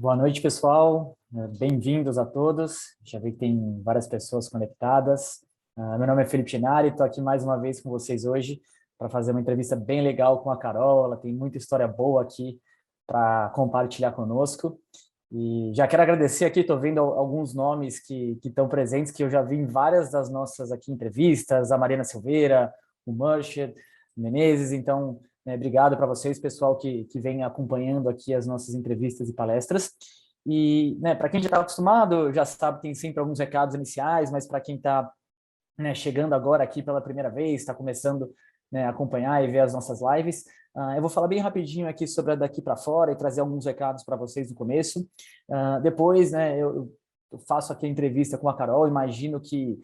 Boa noite, pessoal. Bem-vindos a todos. Já vi que tem várias pessoas conectadas. Meu nome é Felipe Chinari, estou aqui mais uma vez com vocês hoje para fazer uma entrevista bem legal com a Carol. Ela tem muita história boa aqui para compartilhar conosco. E já quero agradecer aqui, estou vendo alguns nomes que estão presentes, que eu já vi em várias das nossas aqui entrevistas, a Mariana Silveira, o Murchid Menezes. Então, obrigado para vocês, pessoal, que vem acompanhando aqui as nossas entrevistas e palestras. E, para quem já está acostumado, já sabe, tem sempre alguns recados iniciais, mas para quem está chegando agora aqui pela primeira vez, está começando a acompanhar e ver as nossas lives, eu vou falar bem rapidinho aqui sobre a Daqui para Fora e trazer alguns recados para vocês no começo. Depois, eu faço aqui a entrevista com a Carol, imagino que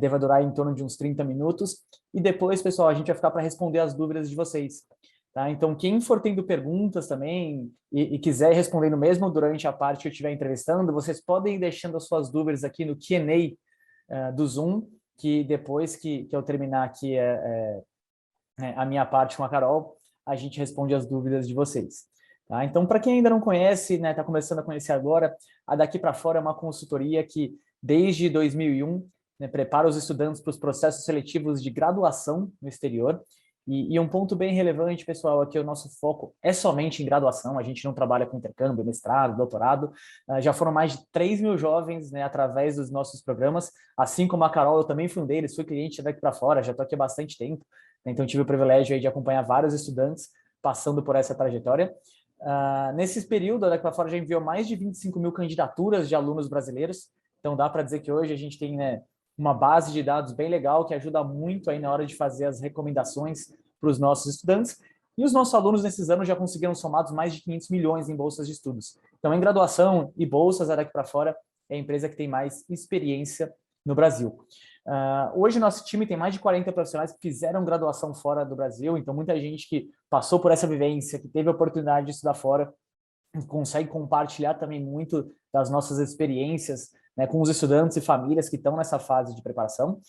deva durar em torno de uns 30 minutos, e depois, pessoal, a gente vai ficar para responder as dúvidas de vocês. Tá? Então, quem for tendo perguntas também e quiser ir respondendo mesmo durante a parte que eu estiver entrevistando, vocês podem ir deixando as suas dúvidas aqui no Q&A do Zoom, que depois que eu terminar aqui a minha parte com a Carol, a gente responde as dúvidas de vocês. Tá? Então, para quem ainda não conhece, está começando a conhecer agora, a Daqui para Fora é uma consultoria que, desde 2001, prepara os estudantes para os processos seletivos de graduação no exterior. E um ponto bem relevante, pessoal, é que o nosso foco é somente em graduação, a gente não trabalha com intercâmbio, mestrado, doutorado. Já foram mais de 3 mil jovens através dos nossos programas, assim como a Carol, eu também fui um deles, fui cliente Daqui para Fora, já estou aqui há bastante tempo, então tive o privilégio aí de acompanhar vários estudantes passando por essa trajetória. Nesse período, a Daqui para Fora já enviou mais de 25 mil candidaturas de alunos brasileiros, então dá para dizer que hoje a gente tem uma base de dados bem legal que ajuda muito aí na hora de fazer as recomendações para os nossos estudantes. E os nossos alunos nesses anos já conseguiram somados mais de 500 milhões em bolsas de estudos. Então, em graduação e bolsas, a Daqui para Fora é a empresa que tem mais experiência no Brasil. Hoje, nosso time tem mais de 40 profissionais que fizeram graduação fora do Brasil, então muita gente que passou por essa vivência, que teve a oportunidade de estudar fora, consegue compartilhar também muito das nossas experiências com os estudantes e famílias que estão nessa fase de preparação.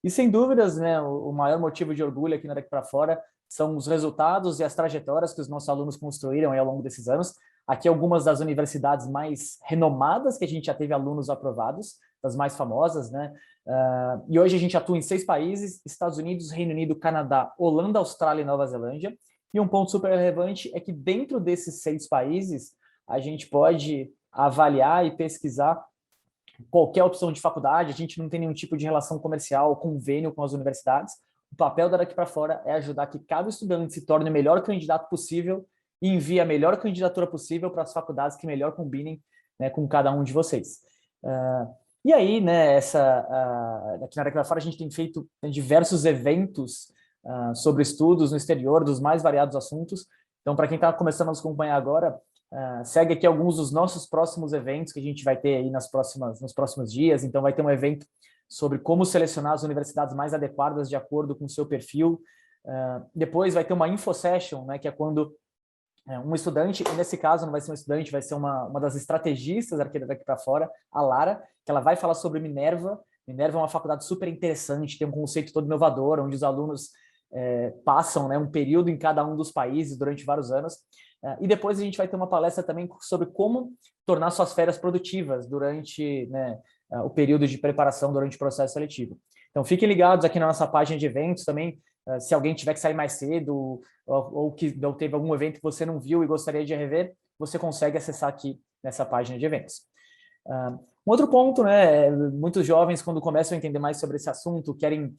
E, sem dúvidas, o maior motivo de orgulho aqui na Daqui para Fora são os resultados e as trajetórias que os nossos alunos construíram ao longo desses anos. Aqui algumas das universidades mais renomadas que a gente já teve alunos aprovados, das mais famosas, e hoje a gente atua em 6 países: Estados Unidos, Reino Unido, Canadá, Holanda, Austrália e Nova Zelândia. E um ponto super relevante é que dentro desses 6 países a gente pode avaliar e pesquisar qualquer opção de faculdade, a gente não tem nenhum tipo de relação comercial, convênio com as universidades. O papel da Daqui para Fora é ajudar que cada estudante se torne o melhor candidato possível e envie a melhor candidatura possível para as faculdades que melhor combinem com cada um de vocês. E aí, aqui na Daqui para Fora a gente tem feito diversos eventos sobre estudos no exterior, dos mais variados assuntos. Então, para quem está começando a nos acompanhar agora, segue aqui alguns dos nossos próximos eventos que a gente vai ter aí nos próximos dias. Então, vai ter um evento sobre como selecionar as universidades mais adequadas de acordo com o seu perfil. Depois vai ter uma info session, que é quando um estudante, e nesse caso não vai ser um estudante, vai ser uma das estrategistas Daqui para Fora, a Lara, que ela vai falar sobre Minerva. Minerva é uma faculdade super interessante, tem um conceito todo inovador, onde os alunos passam um período em cada um dos países durante vários anos. E depois a gente vai ter uma palestra também sobre como tornar suas férias produtivas durante o período de preparação, durante o processo seletivo. Então, fiquem ligados aqui na nossa página de eventos também. Se alguém tiver que sair mais cedo ou teve algum evento que você não viu e gostaria de rever, você consegue acessar aqui nessa página de eventos. Um outro ponto, muitos jovens, quando começam a entender mais sobre esse assunto, querem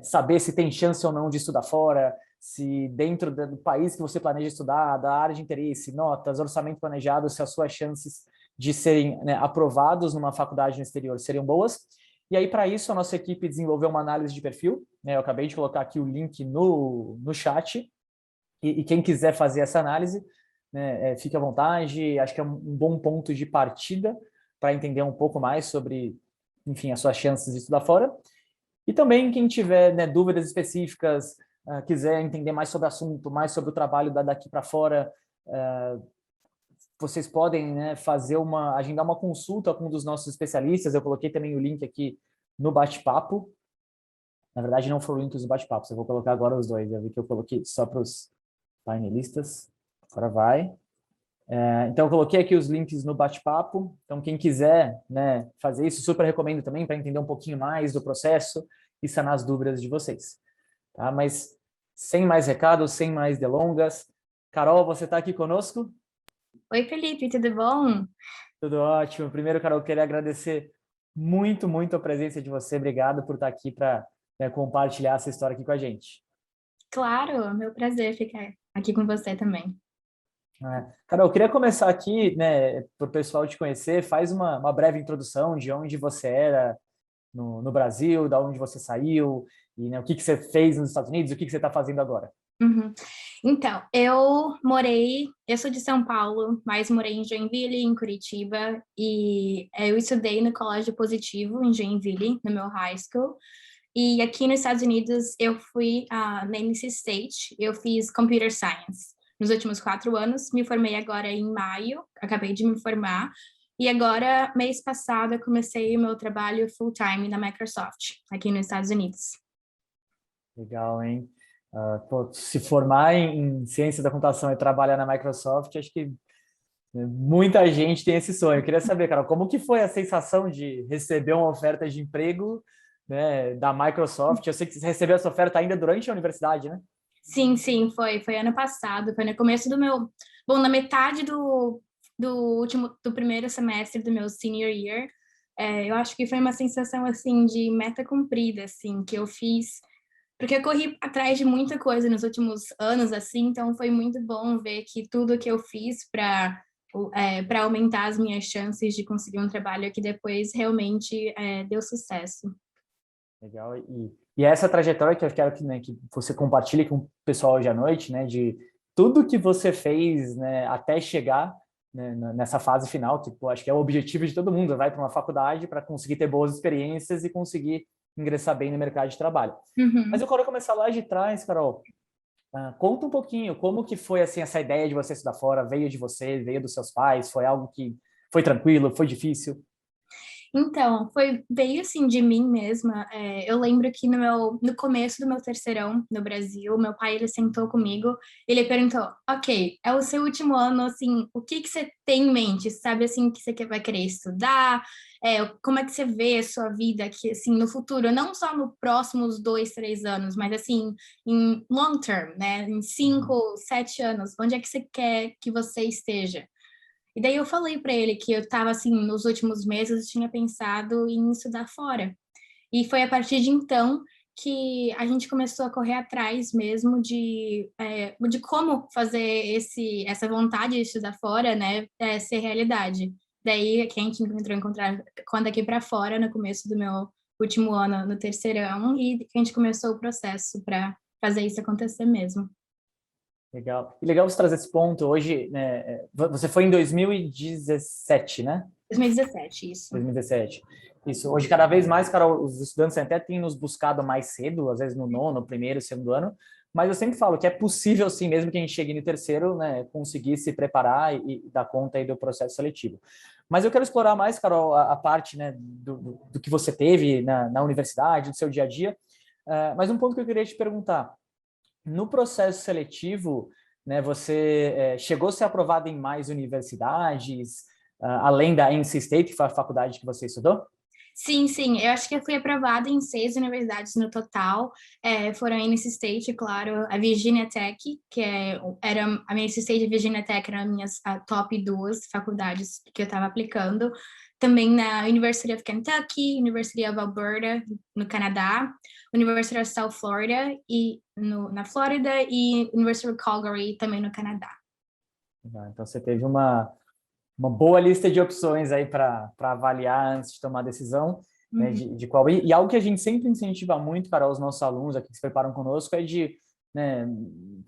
saber se tem chance ou não de estudar fora, se dentro do país que você planeja estudar, da área de interesse, notas, orçamento planejado, se as suas chances de serem aprovados numa faculdade no exterior seriam boas. E aí, para isso, a nossa equipe desenvolveu uma análise de perfil. Eu acabei de colocar aqui o link no chat. E quem quiser fazer essa análise, fique à vontade. Acho que é um bom ponto de partida para entender um pouco mais sobre, enfim, as suas chances de estudar fora. E também quem tiver dúvidas específicas, quiser entender mais sobre o assunto, mais sobre o trabalho Daqui para Fora, vocês podem agendar uma consulta com um dos nossos especialistas. Eu coloquei também o link aqui no bate-papo. Na verdade, não foram links do bate-papo, eu vou colocar agora os dois. Eu vi que eu coloquei só para os painelistas. Agora vai. Então, eu coloquei aqui os links no bate-papo. Então, quem quiser, né, fazer isso, super recomendo também para entender um pouquinho mais do processo e sanar as dúvidas de vocês. Tá? Mas, sem mais recados, sem mais delongas, Carol, você está aqui conosco? Oi, Felipe, tudo bom? Tudo ótimo. Primeiro, Carol, eu queria agradecer muito, muito a presença de você. Obrigado por estar aqui para, né, compartilhar essa história aqui com a gente. Claro, meu prazer ficar aqui com você também. Carol, eu queria começar aqui, né, para o pessoal te conhecer. Faz uma breve introdução de onde você era no Brasil, da onde você saiu, e, né, o que que você fez nos Estados Unidos, o que que você está fazendo agora. Uhum. Então, eu sou de São Paulo, mas morei em Joinville, em Curitiba, e eu estudei no Colégio Positivo, em Joinville, no meu high school. E aqui nos Estados Unidos, eu fui na NC State, eu fiz Computer Science nos últimos 4 anos, me formei agora em maio, acabei de me formar, e agora, mês passado, eu comecei o meu trabalho full-time na Microsoft, aqui nos Estados Unidos. Legal, hein? Pô, se formar em ciência da computação e trabalhar na Microsoft, acho que, né, muita gente tem esse sonho. Eu queria saber, Carol, como que foi a sensação de receber uma oferta de emprego, né, da Microsoft? Eu sei que você recebeu essa oferta ainda durante a universidade, né? Sim, sim, foi ano passado, foi no começo do meu, bom, na metade do primeiro semestre do meu senior year. Eu acho que foi uma sensação, assim, de meta cumprida, assim, que eu fiz, porque eu corri atrás de muita coisa nos últimos anos, assim, então foi muito bom ver que tudo que eu fiz para aumentar as minhas chances de conseguir um trabalho que depois realmente deu sucesso. Legal. E essa trajetória que eu quero que, né, que você compartilhe com o pessoal hoje à noite, né, de tudo que você fez, né, até chegar, né, nessa fase final, que pô, acho que é o objetivo de todo mundo, vai para uma faculdade para conseguir ter boas experiências e conseguir ingressar bem no mercado de trabalho. Mas Uhum. eu quero começar lá de trás, Carol. Conta um pouquinho como que foi assim essa ideia de você estudar fora, veio de você, veio dos seus pais, foi algo que foi tranquilo, foi difícil? Então, veio assim de mim mesma. Eu lembro que no começo do meu terceirão no Brasil, meu pai ele sentou comigo, ele perguntou: "Ok, é o seu último ano, assim, o que que você tem em mente? Sabe assim que vai querer estudar? Como é que você vê a sua vida aqui assim no futuro? Não só nos próximos 2, 3 anos, mas assim em long term, né? Em Uhum. 5, 7 anos, onde é que você quer que você esteja?" E daí eu falei para ele que eu estava assim, nos últimos meses eu tinha pensado em estudar fora. E foi a partir de então que a gente começou a correr atrás mesmo de como fazer essa vontade de estudar fora, né, ser realidade. Daí que a gente entrou em conta aqui para fora no começo do meu último ano no terceirão e que a gente começou o processo para fazer isso acontecer mesmo. Legal. E legal você trazer esse ponto hoje, né? Você foi em 2017, né? 2017, isso. 2017. Isso. Hoje, cada vez mais, cara, os estudantes até têm nos buscado mais cedo, às vezes no nono, primeiro, segundo ano, mas eu sempre falo que é possível, sim, mesmo que a gente chegue no terceiro, né, conseguir se preparar e dar conta aí do processo seletivo. Mas eu quero explorar mais, Carol, a parte, né, do que você teve na universidade, do seu dia a dia. Mas um ponto que eu queria te perguntar, no processo seletivo, né, você chegou a ser aprovado em mais universidades, além da NC State, que foi a faculdade que você estudou? Sim, sim, eu acho que eu fui aprovada em 6 universidades no total. Foram a NC State, claro, a Virginia Tech, era a minha NC State e a Virginia Tech eram as minhas top duas faculdades que eu estava aplicando. Também na University of Kentucky, University of Alberta, no Canadá, University of South Florida, na Flórida, e University of Calgary, também no Canadá. Então, você teve uma boa lista de opções aí para avaliar antes de tomar a decisão, né, Uhum. de qual ir. E algo que a gente sempre incentiva muito para os nossos alunos aqui que se preparam conosco é de, né,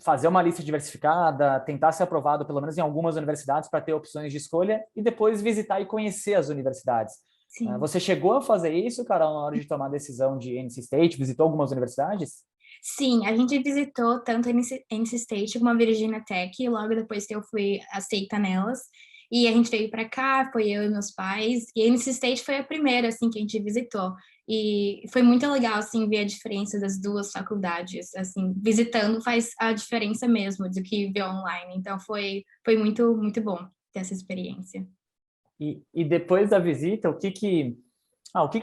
fazer uma lista diversificada, tentar ser aprovado pelo menos em algumas universidades para ter opções de escolha e depois visitar e conhecer as universidades. Sim. Você chegou a fazer isso, Carol, na hora de tomar a decisão de NC State? Visitou algumas universidades? Sim, a gente visitou tanto a NC State como a Virginia Tech, logo depois que eu fui aceita nelas. E a gente veio para cá, foi eu e meus pais, e a NC State foi a primeira, assim, que a gente visitou. E foi muito legal, assim, ver a diferença das duas faculdades, assim, visitando faz a diferença mesmo do que ver online. Então, foi muito, muito bom ter essa experiência. E depois da visita, o que te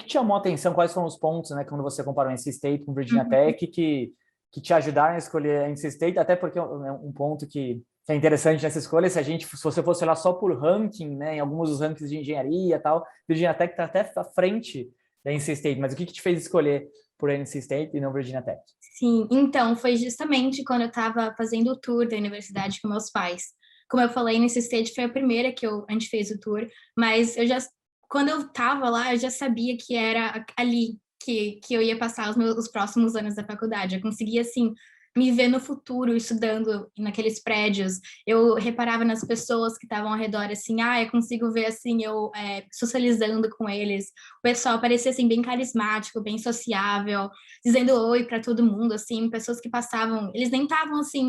chamou a atenção? Quais foram os pontos, né, quando você comparou NC State com Virginia Uhum. Tech, que te ajudaram a escolher a NC State? Até porque é um ponto que é interessante nessa escolha, se você fosse olhar só por ranking, né, em alguns dos rankings de engenharia e tal, Virginia Tech está até à frente da NC State, mas o que te fez escolher por NC State e não Virginia Tech? Sim, então, foi justamente quando eu estava fazendo o tour da universidade com meus pais. Como eu falei, nesse stage foi a primeira que a gente fez o tour, mas quando eu estava lá, eu já sabia que era ali que eu ia passar os próximos anos da faculdade. Eu conseguia, assim, me ver no futuro estudando naqueles prédios. Eu reparava nas pessoas que estavam ao redor, assim, eu consigo ver, assim, eu socializando com eles. O pessoal parecia, assim, bem carismático, bem sociável, dizendo oi para todo mundo, assim, pessoas que passavam, eles nem estavam assim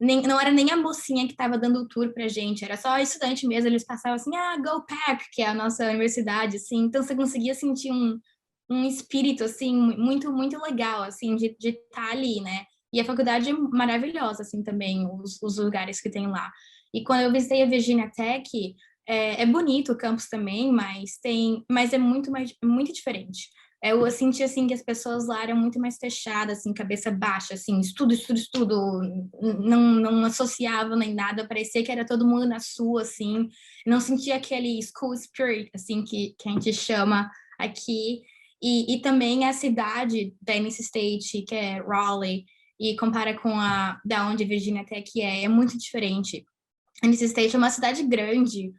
não era nem a mocinha que estava dando o tour pra gente, era só estudante mesmo, eles passavam assim, Go Pack, que é a nossa universidade, assim, então você conseguia sentir um espírito, assim, muito, muito legal, assim, de estar ali, né? E a faculdade é maravilhosa, assim, também, os lugares que tem lá. E quando eu visitei a Virginia Tech, é bonito o campus também, mas é muito diferente. Eu senti, assim, que as pessoas lá eram muito mais fechadas, assim, cabeça baixa, assim, estudo, estudo, estudo, não associavam nem nada, parecia que era todo mundo na sua, assim, não sentia aquele school spirit, assim, que a gente chama aqui, e também a cidade da NC State, que é Raleigh, e compara com da onde a Virginia Tech é muito diferente. A NC State é uma cidade grande,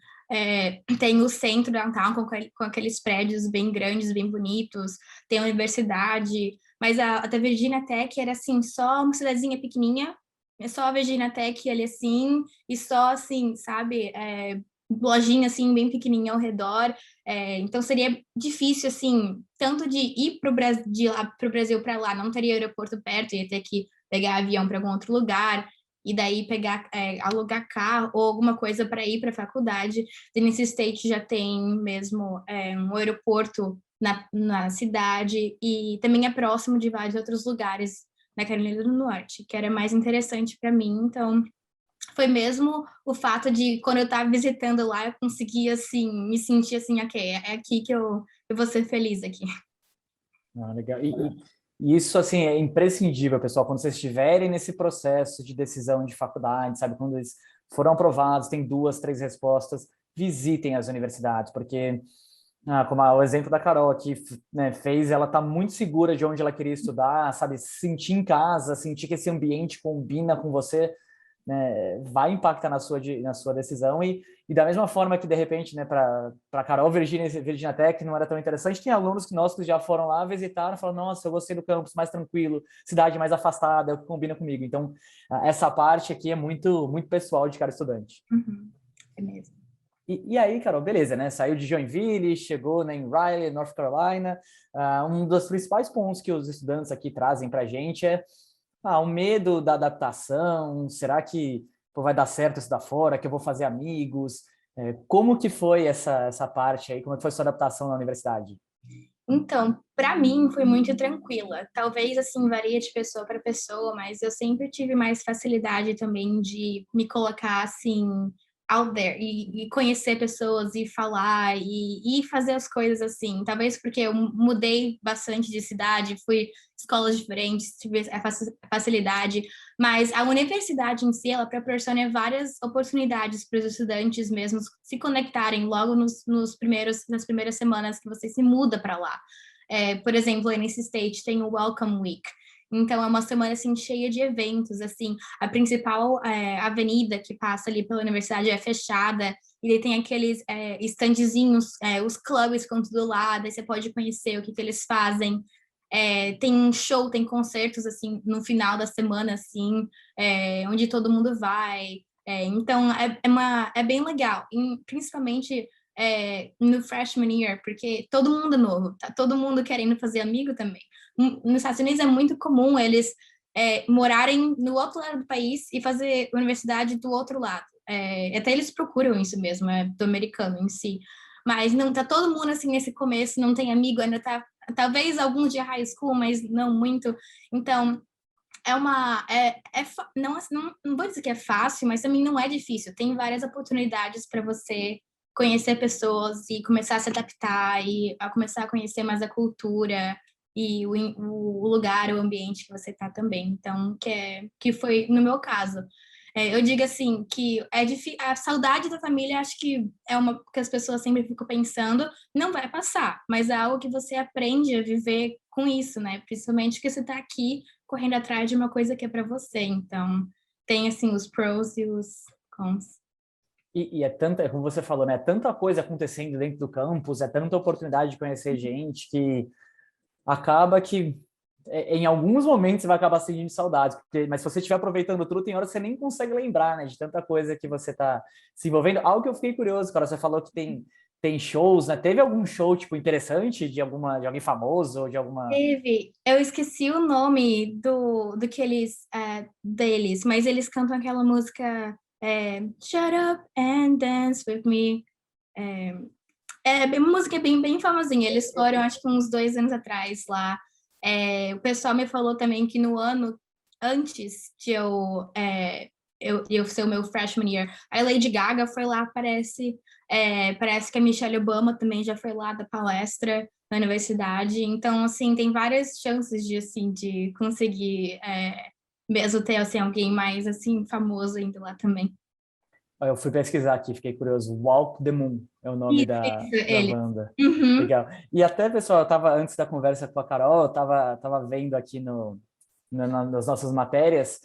tem o centro downtown com aqueles prédios bem grandes, bem bonitos, tem a universidade, mas a da Virginia Tech era assim, só uma cidadezinha pequenininha, é só a Virginia Tech ali assim, e só assim, sabe, lojinha assim, bem pequenininha ao redor, então seria difícil assim, tanto de ir de lá para o Brasil para lá, não teria aeroporto perto, ia ter que pegar avião para algum outro lugar, e daí alugar carro ou alguma coisa para ir para a faculdade. Tennessee State já tem mesmo um aeroporto na cidade e também é próximo de vários outros lugares na Carolina do Norte, que era mais interessante para mim. Então, foi mesmo o fato de, quando eu estava visitando lá, eu conseguia, assim, me sentir assim, ok, é aqui que eu vou ser feliz aqui. Legal. E isso, assim, é imprescindível, pessoal, quando vocês estiverem nesse processo de decisão de faculdade, sabe, quando eles foram aprovados, tem 2, 3 respostas, visitem as universidades, porque, como o exemplo da Carol, que, né, ela tá muito segura de onde ela queria estudar, sabe, sentir em casa, sentir que esse ambiente combina com você, né, vai impactar na sua decisão e da mesma forma que de repente, né, para Carol, Virginia Tech não era tão interessante, tem alunos que já foram lá, visitaram, falaram, nossa, eu gostei do campus mais tranquilo, cidade mais afastada, é o que combina comigo. Então, essa parte aqui é muito muito pessoal de cada estudante. Uhum, é mesmo. E aí, Carol, beleza, né? Saiu de Joinville, chegou, né, em Raleigh, North Carolina. Um dos principais pontos que os estudantes aqui trazem para a gente é o medo da adaptação. Será que vai dar certo isso da fora? Que eu vou fazer amigos? Como que foi essa parte aí? Como é que foi a sua adaptação na universidade? Então, para mim foi muito tranquila. Talvez assim varia de pessoa para pessoa, mas eu sempre tive mais facilidade também de me colocar assim out there e conhecer pessoas e falar e fazer as coisas assim. Talvez porque eu mudei bastante de cidade, fui escolas diferentes, tive a facilidade, mas a universidade em si, ela proporciona várias oportunidades para os estudantes mesmos se conectarem logo nas primeiras semanas que você se muda para lá. Por exemplo, nesse State tem o Welcome Week. Então, é uma semana, assim, cheia de eventos, assim. A principal avenida que passa ali pela universidade é fechada, e daí tem aqueles standzinhos, os clubes ficam tudo lá, daí você pode conhecer o que eles fazem. Tem show, tem concertos, assim, no final da semana, assim, onde todo mundo vai. Então, é bem legal, principalmente no freshman year, porque todo mundo é novo, tá todo mundo querendo fazer amigo também. Nos Estados Unidos é muito comum eles morarem no outro lado do país e fazer universidade do outro lado. Até eles procuram isso mesmo, do americano em si. Mas não tá todo mundo assim nesse começo, não tem amigo, ainda tá talvez alguns de high school, mas não muito. Então, não vou dizer que é fácil, mas também não é difícil. Tem várias oportunidades para você conhecer pessoas e começar a se adaptar e a começar a conhecer mais a cultura e o lugar, o ambiente que você está também. Então, que foi no meu caso. Eu digo assim que a saudade da família, acho que é uma que as pessoas sempre ficam pensando, não vai passar, mas é algo que você aprende a viver com isso, né? Principalmente que você está aqui correndo atrás de uma coisa que é para você. Então, tem assim os pros e os cons. E é tanta, como você falou, né? É tanta coisa acontecendo dentro do campus, é tanta oportunidade de conhecer gente que acaba que em alguns momentos você vai acabar sentindo saudades, mas se você estiver aproveitando tudo, tem hora que você nem consegue lembrar, né, de tanta coisa que você está se envolvendo. Algo que eu fiquei curioso, cara, você falou que tem shows, né? Teve algum show, tipo, interessante de alguém famoso ou de alguma... Teve, eu esqueci o nome do que deles, mas eles cantam aquela música Shut Up and Dance With Me. Uma música bem famosinha. Eles foram, acho que uns 2 anos atrás lá. O pessoal me falou também que no ano antes de eu ser o meu freshman year, a Lady Gaga foi lá, parece que a Michelle Obama também já foi lá da palestra na universidade. Então, assim, tem várias chances de conseguir mesmo ter assim, alguém mais assim famoso indo lá também. Eu fui pesquisar aqui, fiquei curioso. Walk the Moon é o nome Isso, da ele. banda. Uhum, Legal. E até, pessoal, eu estava antes da conversa com a Carol, eu tava vendo aqui nas nossas matérias,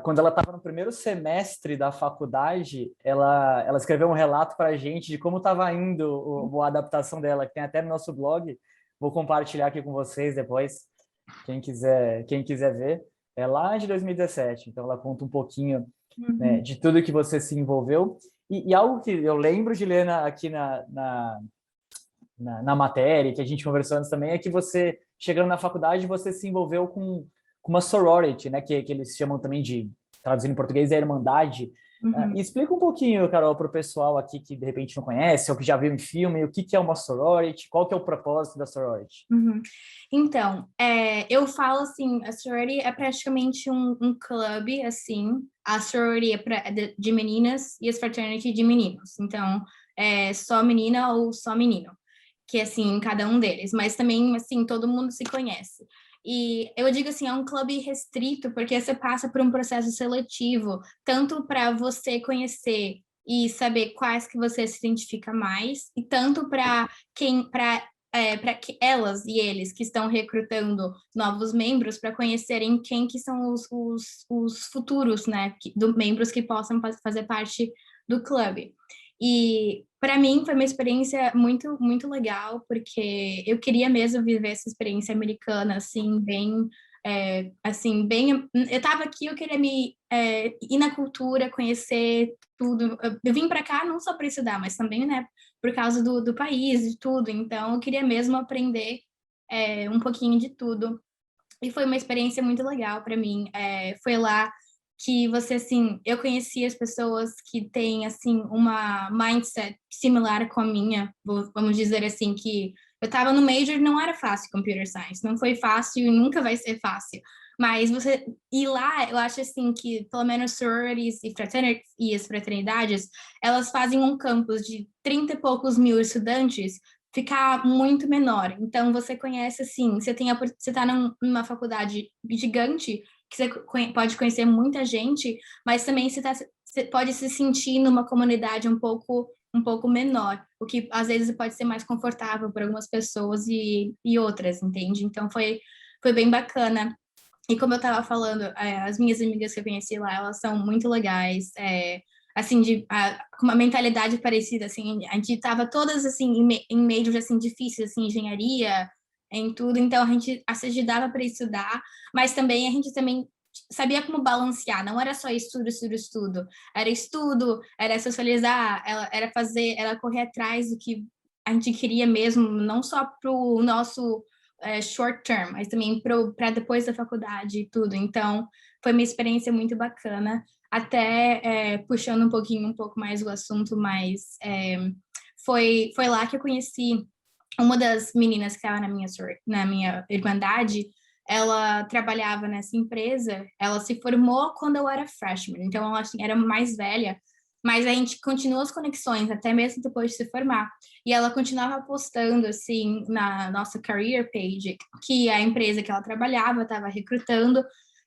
quando ela estava no primeiro semestre da faculdade, ela escreveu um relato para a gente de como estava indo a adaptação dela, que tem até no nosso blog. Vou compartilhar aqui com vocês depois, quem quiser ver. É lá de 2017, então ela conta um pouquinho, né, uhum. de tudo que você se envolveu. E algo que eu lembro de ler aqui na matéria, que a gente conversou antes também, é que você, chegando na faculdade, você se envolveu com uma sorority, né, que eles chamam também de, traduzindo em português, é Irmandade. Uhum. E explica um pouquinho, Carol, para o pessoal aqui que de repente não conhece, ou que já viu em filme, o que é uma sorority, qual que é o propósito da sorority? Uhum. Então, eu falo assim, a sorority é praticamente um clube, assim, a sorority é de meninas e as fraternity de meninos. Então, é só menina ou só menino, que assim, cada um deles. Mas também, assim, todo mundo se conhece. E eu digo assim, é um clube restrito, porque você passa por um processo seletivo, tanto para você conhecer e saber quais que você se identifica mais, e tanto para que elas e eles que estão recrutando novos membros para conhecerem quem que são os futuros, né, membros que possam fazer parte do clube. E para mim foi uma experiência muito muito legal porque eu queria mesmo viver essa experiência americana assim bem assim bem eu estava aqui, eu queria ir na cultura, conhecer tudo. Eu vim para cá não só para estudar, mas também, né, por causa do país, de tudo. Então, eu queria mesmo aprender um pouquinho de tudo. E foi uma experiência muito legal para mim. Foi lá que você, assim, eu conheci as pessoas que têm, assim, uma mindset similar com a minha, vamos dizer assim, que eu estava no major, não era fácil computer science, não foi fácil e nunca vai ser fácil. Mas você ir lá, eu acho assim que pelo menos sororities e fraternities e as fraternidades, elas fazem um campus de 30 e poucos mil estudantes ficar muito menor. Então você conhece assim, você está numa faculdade gigante que você pode conhecer muita gente, mas também você pode se sentir numa comunidade um pouco menor, o que às vezes pode ser mais confortável para algumas pessoas e outras, entende? Então foi bem bacana. E como eu estava falando, as minhas amigas que eu conheci lá, elas são muito legais, assim, com uma mentalidade parecida, assim, a gente estava todas, assim, em meios, assim, difíceis, assim, engenharia, em tudo, então a gente se ajudava para estudar, mas também a gente também sabia como balancear, não era só estudo, estudo, estudo, era socializar, era correr atrás do que a gente queria mesmo, não só para o nosso short term, mas também para depois da faculdade e tudo. Então, foi uma experiência muito bacana. Até puxando um pouco mais o assunto, mas foi lá que eu conheci uma das meninas que estava na minha irmandade, ela trabalhava nessa empresa, ela se formou quando eu era freshman, então ela assim, era mais velha, mas a gente continuou as conexões, até mesmo depois de se formar. E ela continuava postando, assim, na nossa career page, que a empresa que ela trabalhava estava recrutando,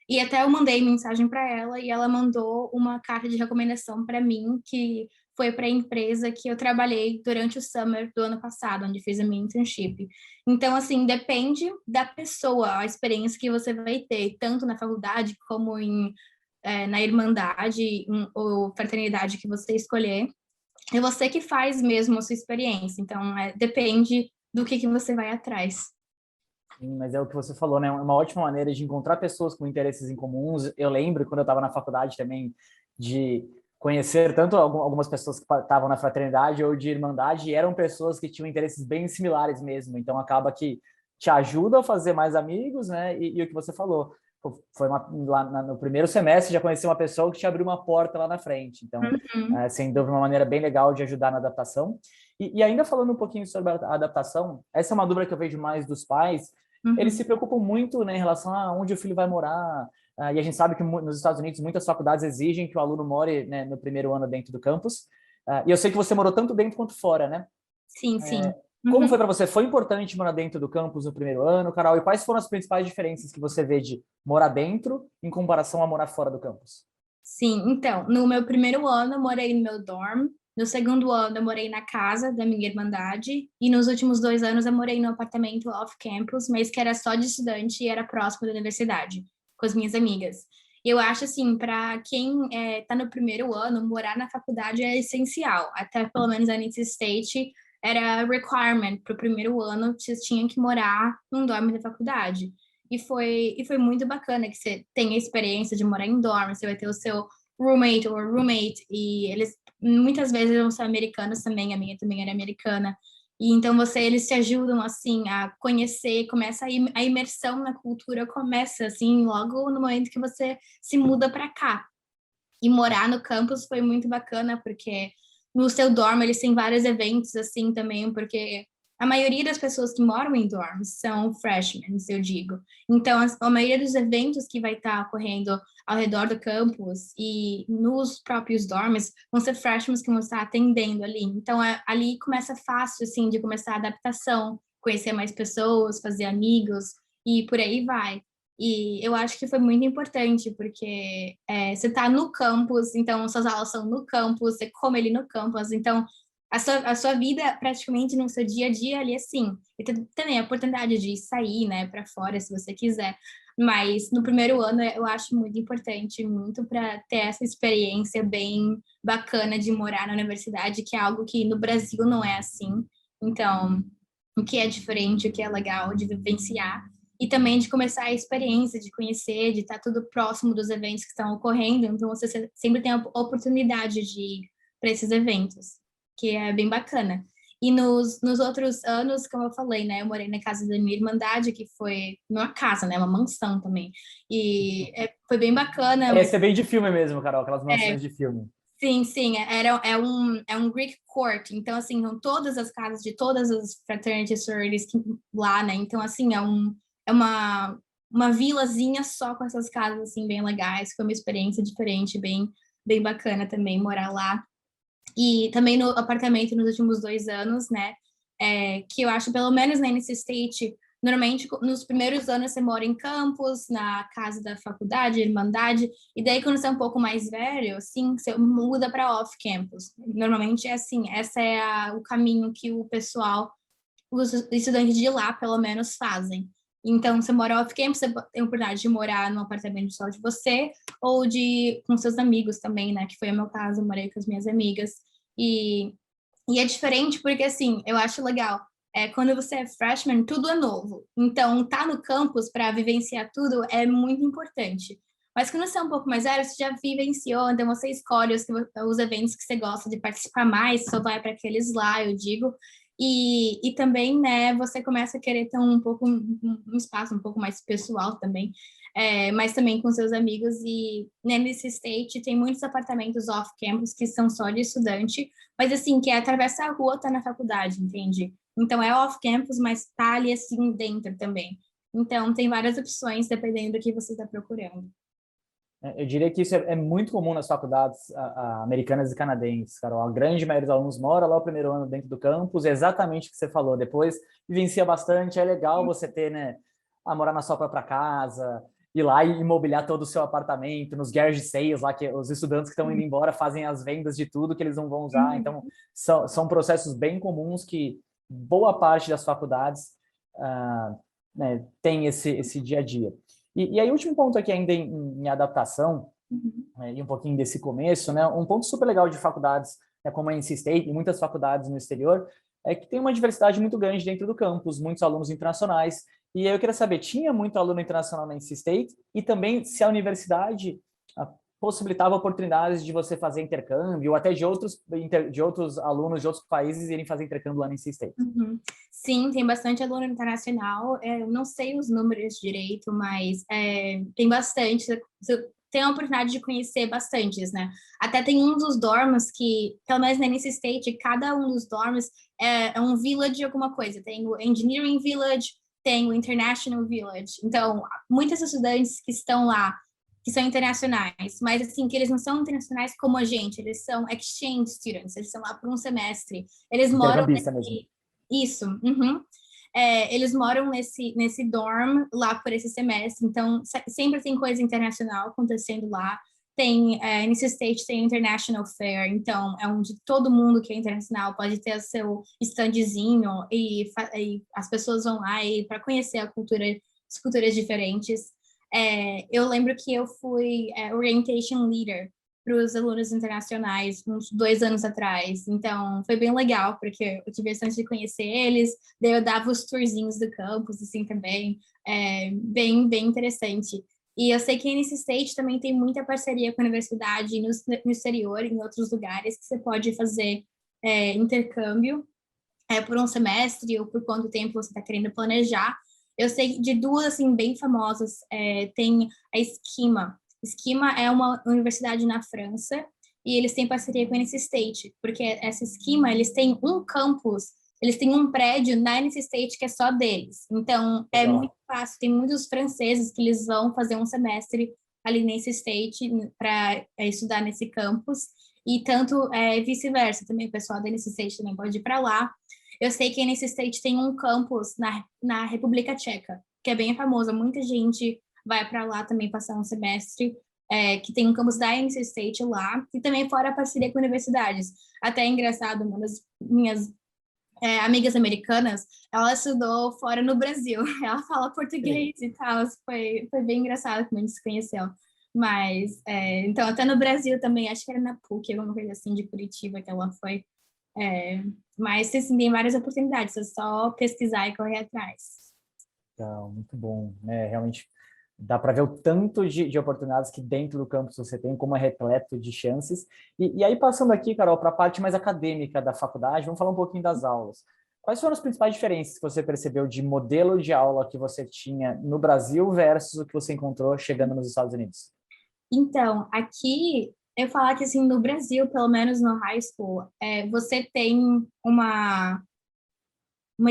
e até eu mandei mensagem para ela, e ela mandou uma carta de recomendação para mim, que foi para a empresa que eu trabalhei durante o summer do ano passado, onde fiz a minha internship. Então, assim, depende da pessoa, a experiência que você vai ter, tanto na faculdade como na irmandade ou fraternidade que você escolher. É você que faz mesmo a sua experiência. Então, depende do que você vai atrás. Sim, mas é o que você falou, né? É uma ótima maneira de encontrar pessoas com interesses em comuns. Eu lembro, quando eu estava na faculdade também, de conhecer tanto algumas pessoas que estavam na fraternidade ou de irmandade, e eram pessoas que tinham interesses bem similares mesmo. Então, acaba que te ajuda a fazer mais amigos, né? E o que você falou, foi lá no primeiro semestre já conheci uma pessoa que te abriu uma porta lá na frente. Então, sem dúvida, uma maneira bem legal de ajudar na adaptação. E ainda falando um pouquinho sobre a adaptação, essa é uma dúvida que eu vejo mais dos pais. Eles se preocupam muito, né, em relação a onde o filho vai morar, e a gente sabe que nos Estados Unidos muitas faculdades exigem que o aluno more, né, no primeiro ano dentro do campus, e eu sei que você morou tanto dentro quanto fora, né? Sim, sim. Como foi para você? Foi importante morar dentro do campus no primeiro ano, Carol? E quais foram as principais diferenças que você vê de morar dentro em comparação a morar fora do campus? Sim, então, no meu primeiro ano eu morei no meu dorm, no segundo ano eu morei na casa da minha irmandade, e nos últimos 2 anos eu morei no apartamento off-campus, mas que era só de estudante e era próximo da universidade, com as minhas amigas. E eu acho assim, para quem está no primeiro ano, morar na faculdade é essencial, até pelo menos a NC State era requirement para o primeiro ano, você tinha que morar num dorm da faculdade. E foi muito bacana que você tem a experiência de morar em dorm, você vai ter o seu roommate ou roommate, e eles muitas vezes vão ser americanos também, a minha também era americana. E então eles te ajudam assim a conhecer, começa a imersão na cultura começa assim logo no momento que você se muda para cá. E morar no campus foi muito bacana porque no seu dorm eles têm vários eventos assim também, porque a maioria das pessoas que moram em dorms são freshmen, eu digo. Então, a maioria dos eventos que vai estar ocorrendo ao redor do campus e nos próprios dorms vão ser freshmen que vão estar atendendo ali. Então, ali começa fácil, assim, de começar a adaptação, conhecer mais pessoas, fazer amigos e por aí vai. E eu acho que foi muito importante, porque você está no campus, então suas aulas são no campus, você come ali no campus, então a sua vida praticamente no seu dia a dia ali assim. E também a oportunidade de sair, né, para fora, se você quiser. Mas no primeiro ano eu acho muito importante, muito para ter essa experiência bem bacana de morar na universidade, que é algo que no Brasil não é assim. Então, o que é diferente, o que é legal de vivenciar e também de começar a experiência, de conhecer, de estar tudo próximo dos eventos que estão ocorrendo. Então, você sempre tem a oportunidade de ir para esses eventos, que é bem bacana. E nos outros anos, como eu falei, né, eu morei na casa da minha irmandade, que foi uma casa, né, uma mansão também. E foi bem bacana. Esse é bem de filme mesmo, Carol, aquelas É, mansões de filme. sim, sim, é um Greek court, então, assim, são todas as casas de todas as fraternities, sororities lá, né, então, assim, é uma vilazinha só com essas casas, assim, bem legais, foi uma experiência diferente, bem, bem bacana também morar lá, e também no apartamento nos últimos 2 anos, né, que eu acho, pelo menos na NC State, normalmente nos primeiros anos você mora em campus, na casa da faculdade, irmandade, e daí quando você é um pouco mais velho, assim, você muda para off-campus. Normalmente é assim, esse é o caminho que o pessoal, os estudantes de lá, pelo menos, fazem. Então, você mora off-campus, você tem a oportunidade de morar num apartamento só de você, ou com seus amigos também, né? Que foi o meu caso, eu morei com as minhas amigas. E, e é diferente porque, assim, eu acho legal. Quando você é freshman, tudo é novo. Então, tá no campus para vivenciar tudo é muito importante. Mas quando você é um pouco mais velho, você já vivenciou, então você escolhe os eventos que você gosta de participar mais, só vai para aqueles lá, eu digo. E também, né, você começa a querer ter um espaço um pouco mais pessoal também, mas também com seus amigos. E né, nesse state tem muitos apartamentos off-campus que são só de estudante, mas assim, que atravessa a rua, tá na faculdade, entende? Então, é off-campus, mas está ali, assim, dentro também. Então, tem várias opções, dependendo do que você está procurando. Eu diria que isso é muito comum nas faculdades americanas e canadenses, Carol. A grande maioria dos alunos mora lá o primeiro ano dentro do campus, é exatamente o que você falou. Depois vivencia bastante, é legal você ter, né, morar na sua própria casa, ir lá e imobiliar todo o seu apartamento, nos garage sales lá, que os estudantes que estão indo embora fazem as vendas de tudo que eles não vão usar. Então, são processos bem comuns que boa parte das faculdades né, tem esse dia a dia. E aí, o último ponto aqui, ainda em adaptação, e um pouquinho desse começo, né? Um ponto super legal de faculdades, né, como a NC State e muitas faculdades no exterior, é que tem uma diversidade muito grande dentro do campus, muitos alunos internacionais. E aí eu queria saber, tinha muito aluno internacional na NC State? E também se a universidade possibilitava oportunidades de você fazer intercâmbio, ou até de outros alunos de outros países irem fazer intercâmbio lá na NC State. Sim, tem bastante aluno internacional. Eu não sei os números direito, mas tem bastante. Você tem a oportunidade de conhecer bastantes, né? Até tem um dos dorms que, pelo menos na NC State, cada um dos dorms é um village de alguma coisa. Tem o Engineering Village, tem o International Village. Então, muitos estudantes que estão lá, que são internacionais, mas assim, que eles não são internacionais como a gente, eles são exchange students, eles estão lá por um semestre. Eles moram mesmo. Isso. Eles moram nesse dorm lá por esse semestre, então sempre tem coisa internacional acontecendo lá. Tem, nesse state tem International Fair, então é onde todo mundo que é internacional pode ter o seu standzinho e as pessoas vão lá para conhecer as culturas diferentes. Eu lembro que eu fui Orientation Leader para os alunos internacionais uns 2 anos atrás. Então, foi bem legal, porque eu tive a chance de conhecer eles, daí eu dava os tourzinhos do campus, assim, também. Bem interessante. E eu sei que a NC State também tem muita parceria com a universidade no exterior, em outros lugares, que você pode fazer intercâmbio por um semestre ou por quanto tempo você está querendo planejar. Eu sei de duas, assim, bem famosas. Tem a Esquima. Esquima é uma universidade na França e eles têm parceria com a NC State, porque essa Esquima, eles têm um campus, eles têm um prédio na NC State que é só deles. Então, é muito fácil. Tem muitos franceses que eles vão fazer um semestre ali na NC State para estudar nesse campus. E tanto vice-versa, também o pessoal da NC State também pode ir para lá. Eu sei que a NC State tem um campus na República Tcheca, que é bem famoso. Muita gente vai para lá também passar um semestre, que tem um campus da NC State lá, e também fora a parceria com universidades. Até é engraçado, uma das minhas amigas americanas, ela estudou fora no Brasil. Ela fala português e tal. Foi bem engraçado como a gente se conheceu. Mas, então, até no Brasil também, acho que era na PUC, alguma coisa assim, de Curitiba, que ela foi. Mas assim, tem várias oportunidades, é só pesquisar e correr atrás. Então, muito bom, né? Realmente dá para ver o tanto de oportunidades que dentro do campus você tem, como é repleto de chances. E aí, passando aqui, Carol, para a parte mais acadêmica da faculdade, vamos falar um pouquinho das aulas. Quais foram as principais diferenças que você percebeu de modelo de aula que você tinha no Brasil versus o que você encontrou chegando nos Estados Unidos? Então, aqui, eu falar que assim, no Brasil, pelo menos no high school, você tem uma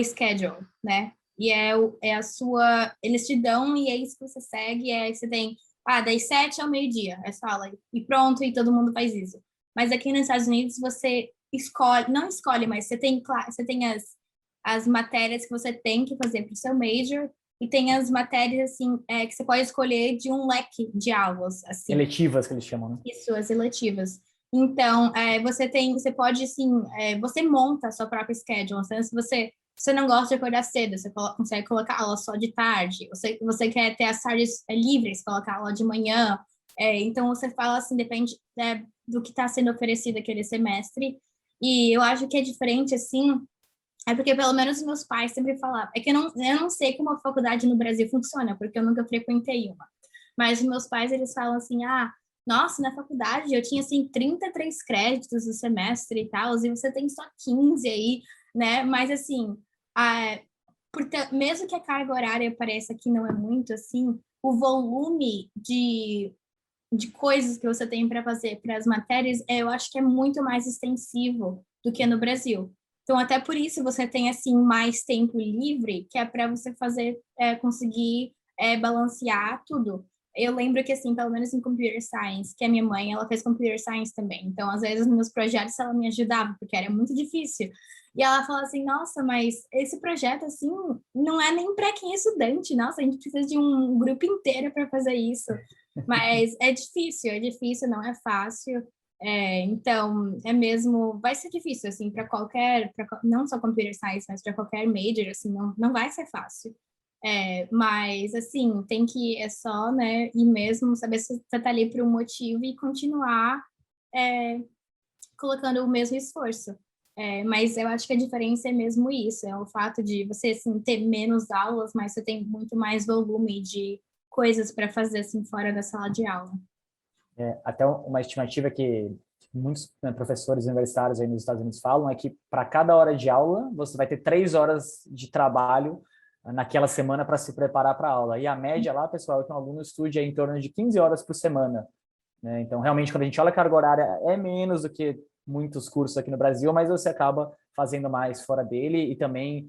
schedule, né? E é a sua. Eles te dão e é isso que você segue. Você tem, das 7 ao meio-dia, essa aula, e pronto, e todo mundo faz isso. Mas aqui nos Estados Unidos, você escolhe, não escolhe, mas você tem as matérias que você tem que fazer para o seu major, e tem as matérias, assim, que você pode escolher de um leque de aulas, assim. Eletivas, que eles chamam, né? Isso, as eletivas. Então, você pode, assim, você monta a sua própria schedule. Então, se você não gosta de acordar cedo, você consegue colocar aula só de tarde. Você quer ter as tardes livres, colocar aula de manhã. Então, você fala assim, depende do que está sendo oferecido aquele semestre. E eu acho que é diferente, assim, porque pelo menos meus pais sempre falavam. É que eu não sei como a faculdade no Brasil funciona, porque eu nunca frequentei uma. Mas meus pais, eles falam assim, nossa, na faculdade eu tinha, assim, 33 créditos no semestre e tal, e você tem só 15 aí, né? Mas, assim, mesmo que a carga horária pareça que não é muito, assim, o volume de coisas que você tem para fazer para as matérias, eu acho que é muito mais extensivo do que no Brasil. Então, até por isso você tem, assim, mais tempo livre, que é para você fazer, conseguir balancear tudo. Eu lembro que, assim, pelo menos em Computer Science, que a minha mãe, ela fez Computer Science também. Então, às vezes, nos meus projetos, ela me ajudava, porque era muito difícil. E ela fala assim, nossa, mas esse projeto, assim, não é nem para quem é estudante. Nossa, a gente precisa de um grupo inteiro para fazer isso. Mas é difícil, não é fácil. Então, é mesmo, vai ser difícil, assim, para qualquer, não só Computer Science, mas para qualquer major, assim, não vai ser fácil. Mas, assim, é só, né, e mesmo saber se você tá ali por um motivo e continuar colocando o mesmo esforço. Mas eu acho que a diferença é mesmo isso, é o fato de você, assim, ter menos aulas, mas você tem muito mais volume de coisas para fazer, assim, fora da sala de aula. Até uma estimativa que muitos, né, professores universitários aí nos Estados Unidos falam é que para cada hora de aula, você vai ter 3 horas de trabalho naquela semana para se preparar para a aula. E a média lá, pessoal, é que um aluno estude em torno de 15 horas por semana, né? Então, realmente, quando a gente olha a carga horária, é menos do que muitos cursos aqui no Brasil, mas você acaba fazendo mais fora dele e também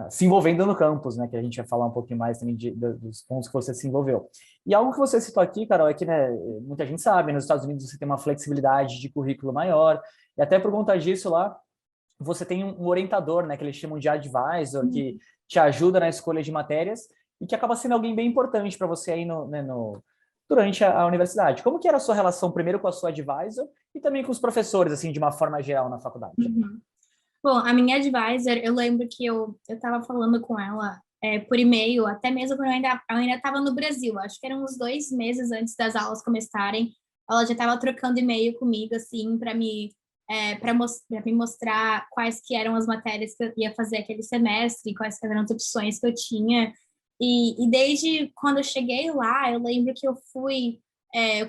se envolvendo no campus, né? Que a gente vai falar um pouquinho mais também dos pontos que você se envolveu. E algo que você citou aqui, Carol, é que, né, muita gente sabe, nos Estados Unidos você tem uma flexibilidade de currículo maior, e até por conta disso lá, você tem um orientador, né, que eles chamam de advisor, que te ajuda na escolha de matérias e que acaba sendo alguém bem importante para você aí durante a universidade. Como que era a sua relação primeiro com a sua advisor e também com os professores, assim, de uma forma geral na faculdade? Uhum. Bom, a minha advisor, eu lembro que eu estava falando com ela por e-mail, até mesmo quando eu ainda estava no Brasil, acho que eram uns 2 meses antes das aulas começarem, ela já estava trocando e-mail comigo, assim, para me mostrar quais que eram as matérias que eu ia fazer aquele semestre, quais que eram as opções que eu tinha. E desde quando eu cheguei lá, eu lembro que eu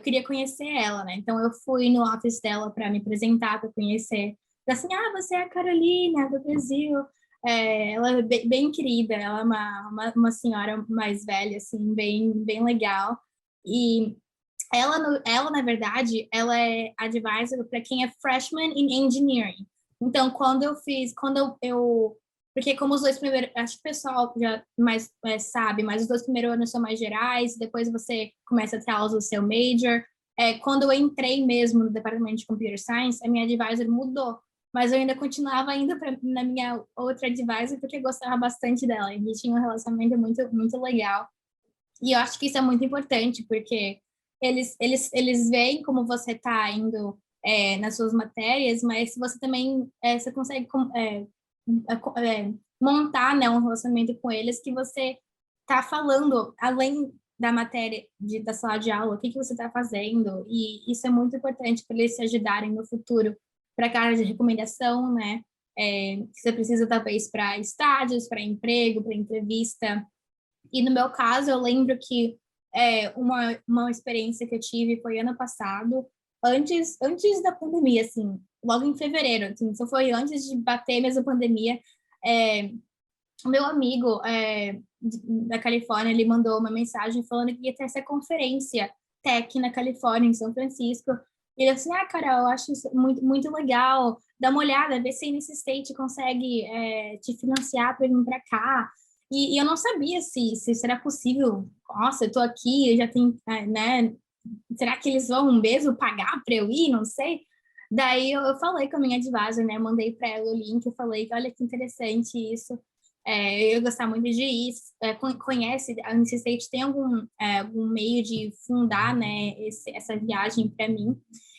queria conhecer ela, né? Então eu fui no office dela para me apresentar, para conhecer. Assim, você é a Carolina do Brasil. Ela é bem querida, ela é uma senhora mais velha, assim, bem legal. E ela, na verdade, ela é advisor para quem é freshman in engineering. Então, porque como os dois primeiros, acho que o pessoal já mais sabe, mas os 2 primeiros anos são mais gerais, depois você começa a ter aulas do seu major. Quando eu entrei mesmo no departamento de Computer Science, a minha advisor mudou, mas eu ainda continuava indo na minha outra advisor porque eu gostava bastante dela, e a gente tinha um relacionamento muito, muito legal. E eu acho que isso é muito importante, porque eles veem como você está indo nas suas matérias, mas você também você consegue montar, né, um relacionamento com eles que você está falando além da matéria da sala de aula, o que você está fazendo, e isso é muito importante para eles se ajudarem no futuro para carta de recomendação, né? Que você precisa talvez para estágios, para emprego, para entrevista. E no meu caso, eu lembro que uma experiência que eu tive foi ano passado, antes da pandemia, assim, logo em fevereiro, assim, isso foi antes de bater mesmo a pandemia. É, o meu amigo da Califórnia, ele mandou uma mensagem falando que ia ter essa conferência Tech na Califórnia, em São Francisco. E ele assim, cara, eu acho isso muito, muito legal, dá uma olhada, vê se a NC State consegue te financiar para vir para cá. E eu não sabia se será possível. Nossa, eu tô aqui, eu já tenho, né? Será que eles vão mesmo pagar para eu ir? Não sei. Daí eu falei com a minha advisor, né? Mandei para ela o link, eu falei, olha que interessante isso. Eu ia gostar muito de ir. Conhece, a NC State tem algum meio de fundar, né, essa viagem para mim.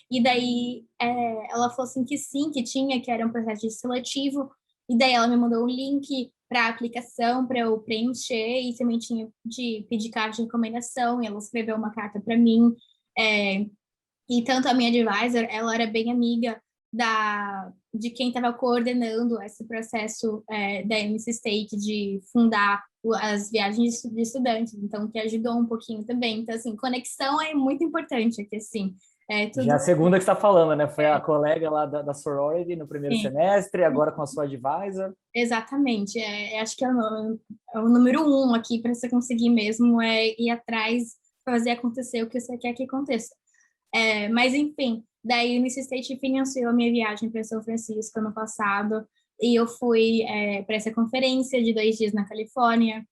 E daí ela falou assim que sim, que tinha, que era um processo seletivo. E daí ela me mandou um link para a aplicação para eu preencher e também tinha de pedir carta de recomendação. E ela escreveu uma carta para mim. É, e tanto a minha advisor, ela era bem amiga de quem estava coordenando esse processo da NC State de fundar as viagens de estudantes, então que ajudou um pouquinho também. Então, assim, conexão é muito importante aqui, assim. Já a Tudo. segunda que você está falando, né? Foi a colega lá da sorority no primeiro Sim, semestre, agora com a sua advisor. exatamente. Acho que é o número 1 aqui para você conseguir mesmo ir atrás, fazer acontecer o que você quer que aconteça. Mas, enfim, daí o NC State financiou a minha viagem para São Francisco ano passado. e eu fui para essa conferência de 2 dias na Califórnia,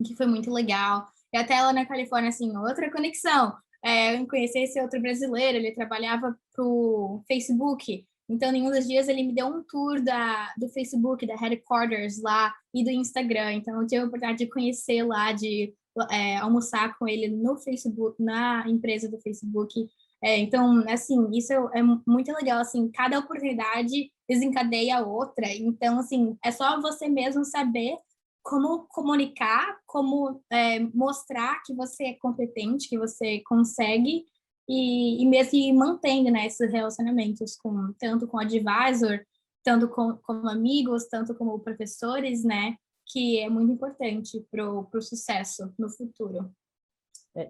que foi muito legal. E até lá na Califórnia, assim, outra conexão. Eu conheci esse outro brasileiro, ele trabalhava pro Facebook. Então, em um dos dias, ele me deu um tour do Facebook, da Headquarters lá, e do Instagram. Então, eu tive a oportunidade de conhecer lá, de almoçar com ele no Facebook, na empresa do Facebook. Então, assim, isso é muito legal, assim, cada oportunidade desencadeia a outra. Então, assim, é só você mesmo saber como comunicar, como mostrar que você é competente, que você consegue e mesmo ir mantendo, né, esses relacionamentos tanto com advisor, tanto como amigos, tanto como professores, né, que é muito importante pro sucesso no futuro.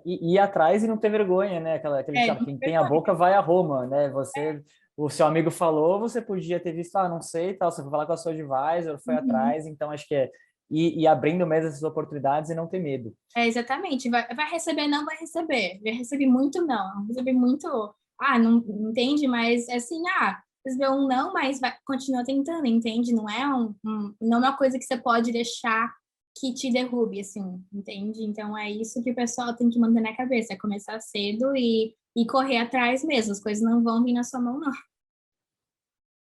E ir atrás e não ter vergonha, né? Aquele ditado, quem tem a boca vai a Roma, né? O seu amigo falou, você podia ter visto, não sei, tal, você foi falar com a sua advisor, foi atrás, então acho que é ir abrindo mesmo essas oportunidades e não ter medo. Exatamente. Vai receber, não vai receber. Vai receber muito não. Vai receber muito, não entende, mas assim, receber um não, mas continua tentando, entende? Não é não é uma coisa que você pode deixar que te derrube, assim, entende? Então é isso que o pessoal tem que manter na cabeça, é começar cedo e correr atrás mesmo. As coisas não vão vir na sua mão, não.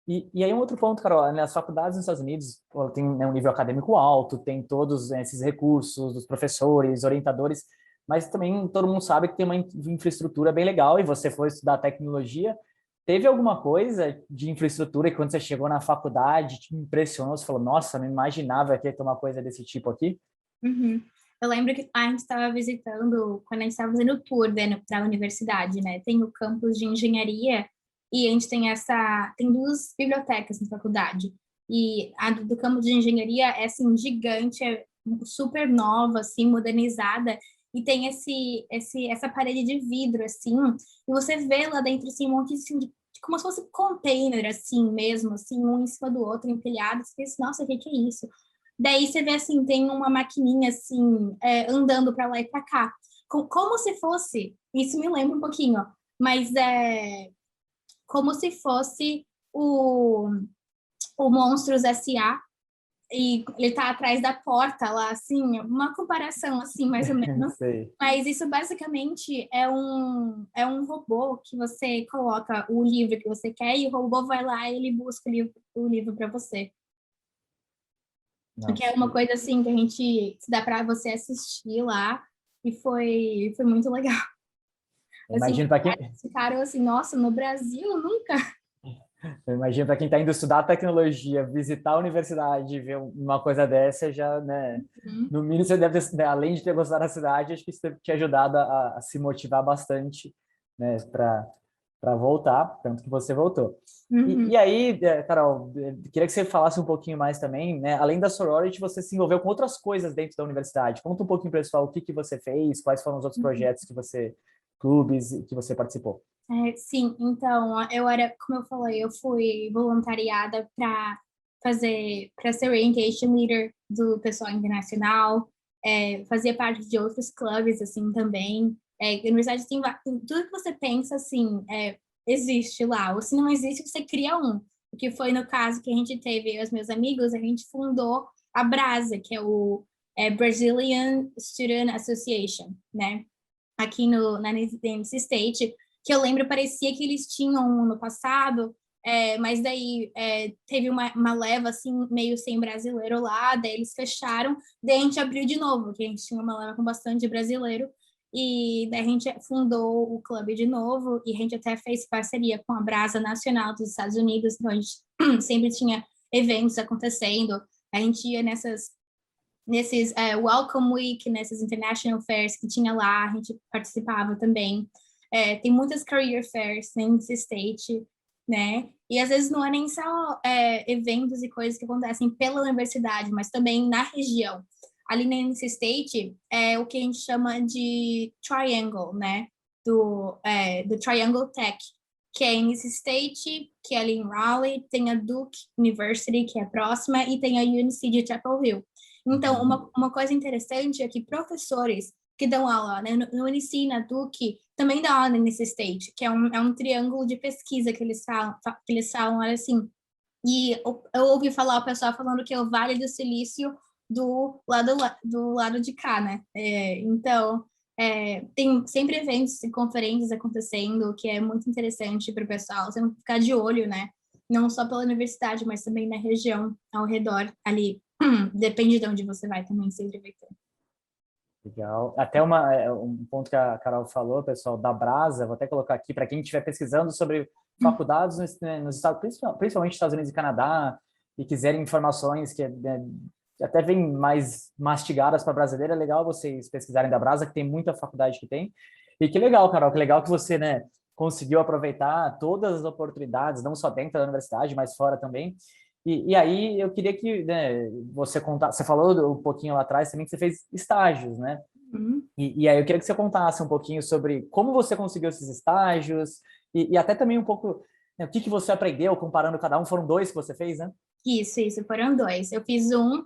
E aí um outro ponto, Carol, nas faculdades nos Estados Unidos tem, né, um nível acadêmico alto, tem todos esses recursos dos professores, orientadores, mas também todo mundo sabe que tem uma infraestrutura bem legal e você foi estudar tecnologia. Teve alguma coisa de infraestrutura que quando você chegou na faculdade te impressionou? Você falou, nossa, não imaginava que ia ter uma coisa desse tipo aqui? Uhum. Eu lembro que a gente estava visitando, quando a gente estava fazendo o tour da universidade, né? Tem o campus de engenharia e a gente tem 2 bibliotecas na faculdade. E a do campus de engenharia é, assim, gigante, é super nova, assim, modernizada. E tem essa parede de vidro, assim, e você vê lá dentro, assim, um monte assim, de como se fosse container, assim, mesmo, assim, um em cima do outro, empilhado. Você pensa, nossa, o que é isso? Daí você vê assim, tem uma maquininha assim, andando para lá e para cá. Como se fosse, isso me lembra um pouquinho, mas é como se fosse o Monstros S.A. e ele tá atrás da porta lá, assim, uma comparação assim, mais ou menos. Sei. Mas isso basicamente é um robô que você coloca o livro que você quer e o robô vai lá e ele busca o livro para você. Que é Nossa. uma coisa assim que a gente dá para você assistir lá e foi muito legal. Assim, Imagino para quem ficaram assim, nossa, no Brasil nunca. Eu imagino para quem está indo estudar tecnologia, visitar a universidade e ver uma coisa dessa, já, né? Uhum. No mínimo, você deve ter, né, além de ter gostado da cidade, acho que isso deve te ajudado a se motivar bastante, né, para voltar, tanto que você voltou. Uhum. E aí, Carol, queria que você falasse um pouquinho mais também, né? Além da sorority, você se envolveu com outras coisas dentro da universidade. Conta um pouquinho para o pessoal o que você fez, quais foram os outros projetos clubes que você participou. Sim, então, como eu falei, eu fui voluntariada para ser orientation leader do pessoal internacional, fazia parte de outros clubes, assim, também. A universidade tudo que você pensa, assim, existe lá, ou se não existe, você cria um. O que foi no caso que a gente teve, eu e os meus amigos, a gente fundou a BRASA, que é o Brazilian Student Association, né? Aqui na NC State, que eu lembro parecia que eles tinham um no passado, mas daí teve uma leva assim meio sem brasileiro lá, daí eles fecharam, daí a gente abriu de novo, que a gente tinha uma leva com bastante brasileiro, e daí a gente fundou o clube de novo, e a gente até fez parceria com a Brasa Nacional dos Estados Unidos, então a gente sempre tinha eventos acontecendo, a gente ia nesses Welcome Week, nesses International Fairs que tinha lá, a gente participava também. Tem muitas career fairs nesse state, né? E às vezes não é nem só eventos e coisas que acontecem pela universidade, mas também na região. Ali na NC State é o que a gente chama de Triangle, né? Do Triangle Tech, que é a NC State, que é ali em Raleigh, tem a Duke University, que é próxima, e tem a UNC de Chapel Hill. Então, uma coisa interessante é que professores que dão aula, né, no UNC, na Duke, também dão aula nesse state, que é um triângulo de pesquisa que eles falam olha assim, E eu ouvi falar o pessoal falando que é o Vale do Silício do lado de cá, né? Então, tem sempre eventos e conferências acontecendo, que é muito interessante para o pessoal sempre ficar de olho, né? Não só pela universidade, mas também na região ao redor ali. Depende de onde você vai também, sempre vai ter. Legal. Até um ponto que a Carol falou, pessoal, da Brasa, vou até colocar aqui para quem estiver pesquisando sobre faculdades nos Estados, principalmente Estados Unidos e Canadá, e quiserem informações que até vêm mais mastigadas para brasileiro, é legal vocês pesquisarem da Brasa, que tem muita faculdade que tem. E que legal, Carol, que legal que você, né, conseguiu aproveitar todas as oportunidades, não só dentro da universidade, mas fora também. E aí eu queria que, né, você contasse, você falou um pouquinho lá atrás também que você fez estágios, né? Uhum. E aí eu queria que você contasse um pouquinho sobre como você conseguiu esses estágios e até também um pouco, né, o que você aprendeu comparando cada um. Foram dois que você fez, né? Isso, foram dois. Eu fiz um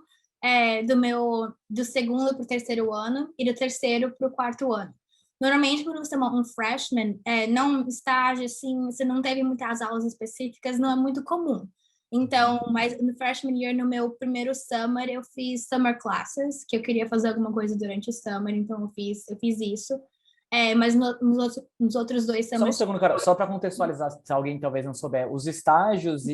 do segundo para o terceiro ano e do terceiro para o quarto ano. Normalmente, quando você é um freshman, não estágio, assim, você não teve muitas aulas específicas, não é muito comum. Então, mas no freshman year, no meu primeiro summer, eu fiz summer classes, que eu queria fazer alguma coisa durante o summer, então eu fiz isso. Mas nos outros dois Só um summers. segundo, cara, só para contextualizar, se alguém talvez não souber, os estágios,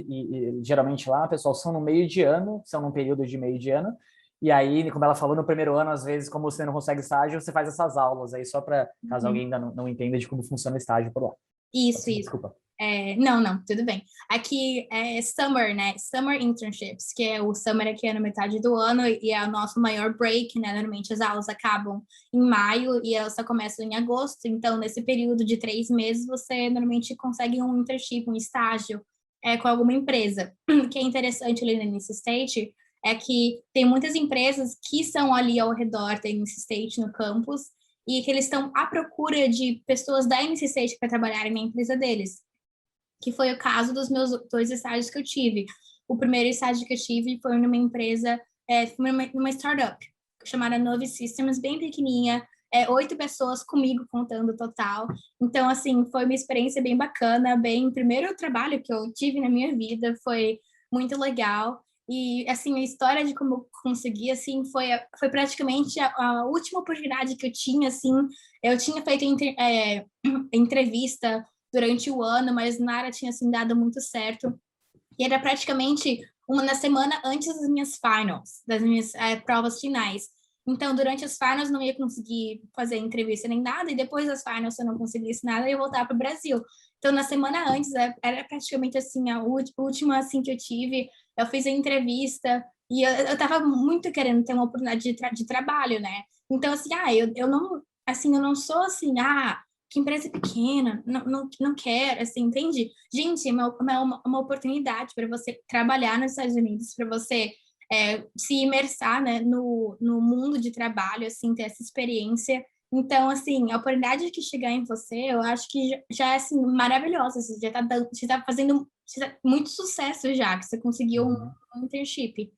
geralmente lá, pessoal, são no meio de ano, são num período de meio de ano, e aí, como ela falou, no primeiro ano, às vezes, como você não consegue estágio, você faz essas aulas aí, só para caso alguém ainda não entenda de como funciona o estágio por lá. Isso. Desculpa. Não, tudo bem. Aqui é summer, né? Summer internships, que é o summer aqui é na metade do ano e é o nosso maior break, né? Normalmente as aulas acabam em maio e elas só começam em agosto. Então, nesse período de 3 meses, você normalmente consegue um internship, um estágio com alguma empresa. O que é interessante ali na NC State é que tem muitas empresas que são ali ao redor da NC State no campus e que eles estão à procura de pessoas da NC State para trabalharem na empresa deles, que foi o caso dos meus dois estágios que eu tive. O primeiro estágio que eu tive foi numa empresa, numa startup, chamada Novi Systems, bem pequenininha, 8 pessoas comigo contando o total. Então, assim, foi uma experiência bem bacana, bem, primeiro trabalho que eu tive na minha vida, foi muito legal. E, assim, a história de como eu consegui, assim, foi praticamente a última oportunidade que eu tinha, assim, eu tinha feito entrevista durante o ano, mas nada tinha assim dado muito certo. E era praticamente na semana antes das minhas finals, das minhas provas finais. Então, durante as finals não ia conseguir fazer entrevista nem nada, e depois das finals, se eu não conseguisse nada, eu ia voltar para o Brasil. Então, na semana antes, era praticamente assim, a última assim que eu tive, eu fiz a entrevista, e eu tava muito querendo ter uma oportunidade de trabalho, né? Então, assim, eu não sou assim, que empresa pequena, não quero, assim, entende? Gente, é uma oportunidade para você trabalhar nos Estados Unidos, para você se imersar, né, no mundo de trabalho, assim, ter essa experiência. Então, assim, a oportunidade que chegar em você, eu acho que já é, assim, maravilhosa. Você já tá fazendo muito sucesso já, que você conseguiu um internship.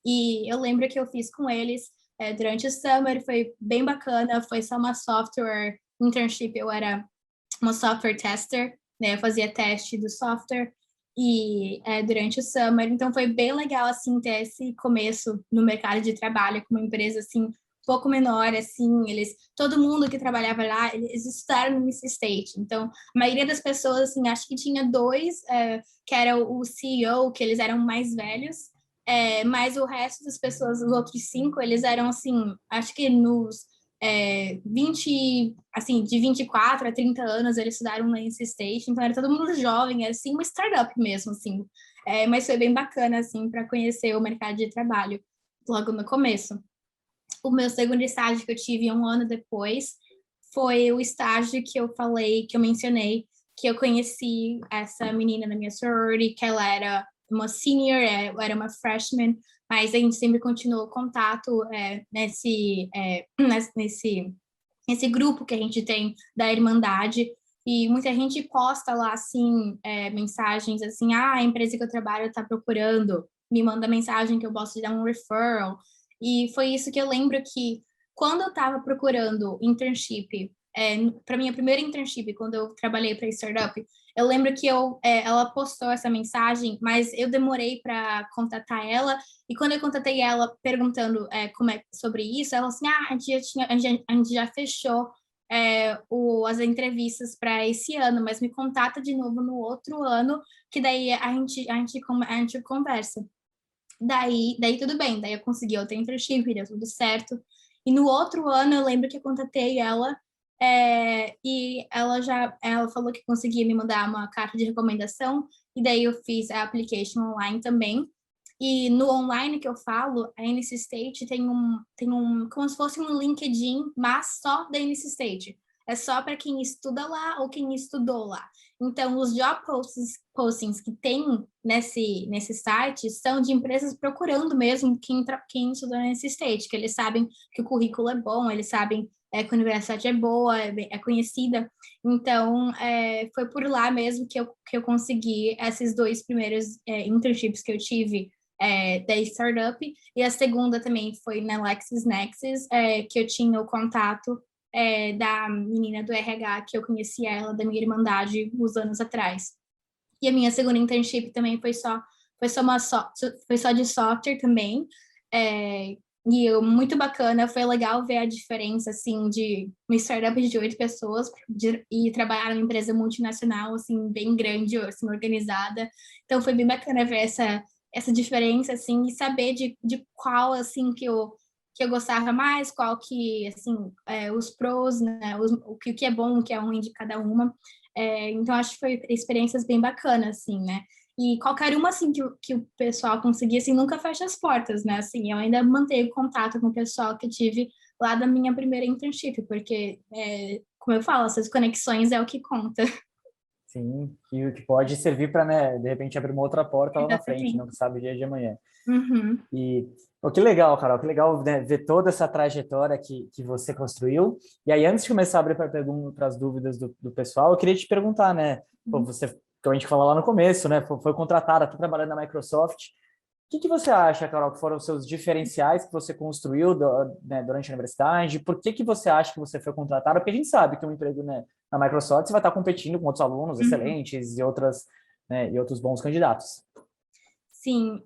E eu lembro que eu fiz com eles durante o summer, foi bem bacana, foi só uma software internship, eu era uma software tester, né? Eu fazia teste do software e durante o summer, então foi bem legal assim ter esse começo no mercado de trabalho com uma empresa assim um pouco menor, assim, todo mundo que trabalhava lá, eles estudaram no NC State, então a maioria das pessoas, assim, acho que tinha dois, que era o CEO, que eles eram mais velhos, mas o resto das pessoas, os outros 5, eles eram assim, acho que nos 20, assim, de 24 a 30 anos, eles estudaram na NC State, então era todo mundo jovem, era assim, uma startup mesmo, assim. Mas foi bem bacana, assim, para conhecer o mercado de trabalho logo no começo. O meu segundo estágio que eu tive 1 ano depois foi o estágio que eu falei, que eu mencionei, que eu conheci essa menina na minha sorority, que ela era uma senior, eu era uma freshman, mas a gente sempre continuou contato nesse grupo que a gente tem da Irmandade, e muita gente posta lá, assim, mensagens assim, a empresa que eu trabalho está procurando, me manda mensagem que eu posso dar um referral, e foi isso que eu lembro que, quando eu estava procurando internship, para minha primeira internship, quando eu trabalhei para startup, Eu lembro que ela postou essa mensagem, mas eu demorei para contatar ela, e quando eu contatei ela perguntando como é sobre isso, ela assim, a gente já fechou as entrevistas para esse ano, mas me contata de novo no outro ano, que daí a gente conversa. Daí tudo bem, daí eu consegui outra internship, deu tudo certo. E no outro ano eu lembro que eu contatei ela e ela falou que conseguia me mandar uma carta de recomendação, e daí eu fiz a application online também. E no online que eu falo, a NC State tem um, como se fosse um LinkedIn, mas só da NC State. É só para quem estuda lá ou quem estudou lá. Então, os postings que tem nesse site são de empresas procurando mesmo quem estudou nesse state, que eles sabem que o currículo é bom, eles sabem que a universidade é boa, é conhecida. Então, foi por lá mesmo que eu consegui esses dois primeiros internships que eu tive da startup, e a segunda também foi na LexisNexis, que eu tinha o contato da menina do RH, que eu conhecia ela da minha irmandade uns anos atrás. E a minha segunda internship também foi só de software também. Muito bacana, foi legal ver a diferença, assim, de uma startup de 8 pessoas e trabalhar numa empresa multinacional, assim, bem grande, assim, organizada. Então, foi bem bacana ver essa diferença, assim, e saber de qual, assim, que eu gostava mais, qual que, assim, os prós, né, o que é bom, o que é ruim de cada uma. Então, acho que foi experiências bem bacanas, assim, né? E qualquer uma, assim, que o pessoal conseguir, assim, nunca fecha as portas, né? Assim, eu ainda mantenho contato com o pessoal que tive lá da minha primeira internship, porque, como eu falo, essas conexões é o que conta. Sim, que pode servir para, né, de repente abrir uma outra porta lá na frente, não Exatamente. que sabe o dia de amanhã. Uhum. E pô, que legal, Carol, que legal, né, ver toda essa trajetória que você construiu. E aí, antes de começar a abrir para as dúvidas do pessoal, eu queria te perguntar, né? Pô, você, como a gente falou lá no começo, né? Foi contratada, está trabalhando na Microsoft. O que você acha, Carol, que foram os seus diferenciais que você construiu né, durante a universidade? Por que você acha que você foi contratada? Porque a gente sabe que um emprego, né, na Microsoft você vai estar competindo com outros alunos Uhum. excelentes e outras, né, e outros bons candidatos. Sim,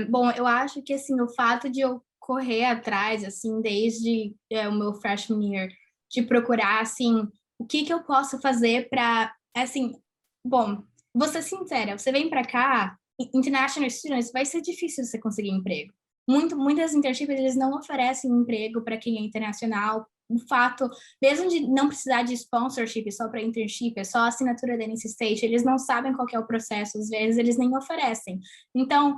bom, eu acho que, assim, o fato de eu correr atrás, assim, desde o meu freshman year, de procurar, assim, o que eu posso fazer para, assim, bom, vou ser sincera, você vem para cá, international students, vai ser difícil você conseguir emprego. Muitas internships, eles não oferecem emprego para quem é internacional. O fato, mesmo de não precisar de sponsorship só para internship, é só a assinatura da NC State, eles não sabem qual que é o processo, às vezes eles nem oferecem. Então,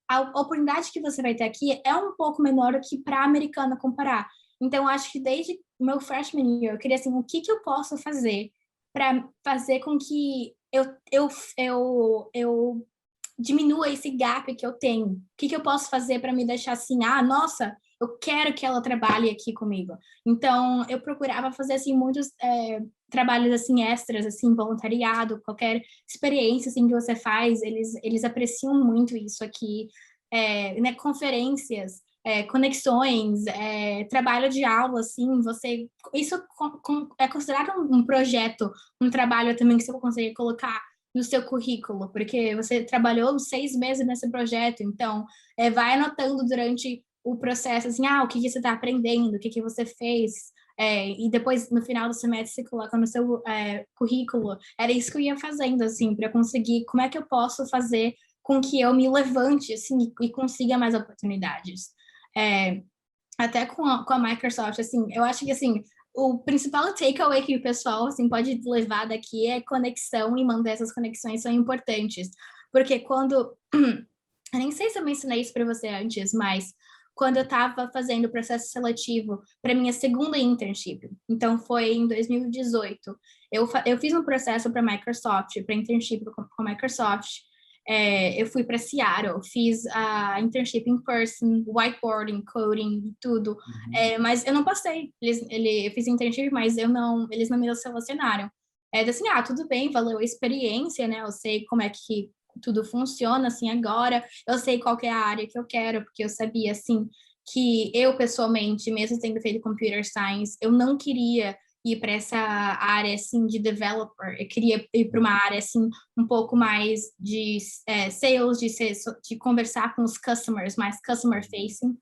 a oportunidade que você vai ter aqui é um pouco menor do que para a americana comparar. Então, acho que desde o meu freshman year, eu queria assim, o que eu posso fazer para fazer com que eu diminua esse gap que eu tenho? O que eu posso fazer para me deixar assim, nossa, eu quero que ela trabalhe aqui comigo. Então, eu procurava fazer assim muitos trabalhos assim extras, assim voluntariado, qualquer experiência assim que você faz, eles apreciam muito isso aqui, né, conferências, conexões, trabalho de aula, assim, isso é considerado um projeto, um trabalho também que você consegue colocar no seu currículo, porque você trabalhou 6 meses nesse projeto, então vai anotando durante o processo, assim, o que você está aprendendo, o que você fez, e depois, no final do semestre, você coloca no seu currículo. Era isso que eu ia fazendo, assim, para conseguir, como é que eu posso fazer com que eu me levante, assim, e consiga mais oportunidades. Até com a Microsoft, assim, eu acho que, assim, o principal takeaway que o pessoal, assim, pode levar daqui é conexão, e manter essas conexões são importantes. Porque quando... Eu nem sei se eu mencionei isso para você antes, mas quando eu estava fazendo o processo seletivo para minha segunda internship, então foi em 2018, eu fiz um processo para Microsoft, para internship com a Microsoft. Eu fui para Seattle, fiz a internship in person, whiteboarding, coding, tudo, Uhum. mas eu não passei. Eu fiz internship, mas eles não me selecionaram. Assim, tudo bem, valeu a experiência, né? Eu sei como é que tudo funciona, assim, agora. Eu sei qual que é a área que eu quero, porque eu sabia, assim, que eu, pessoalmente, mesmo tendo feito computer science, eu não queria ir para essa área, assim, de developer. Eu queria ir para uma área, assim, um pouco mais de sales, de conversar com os customers, mais customer facing.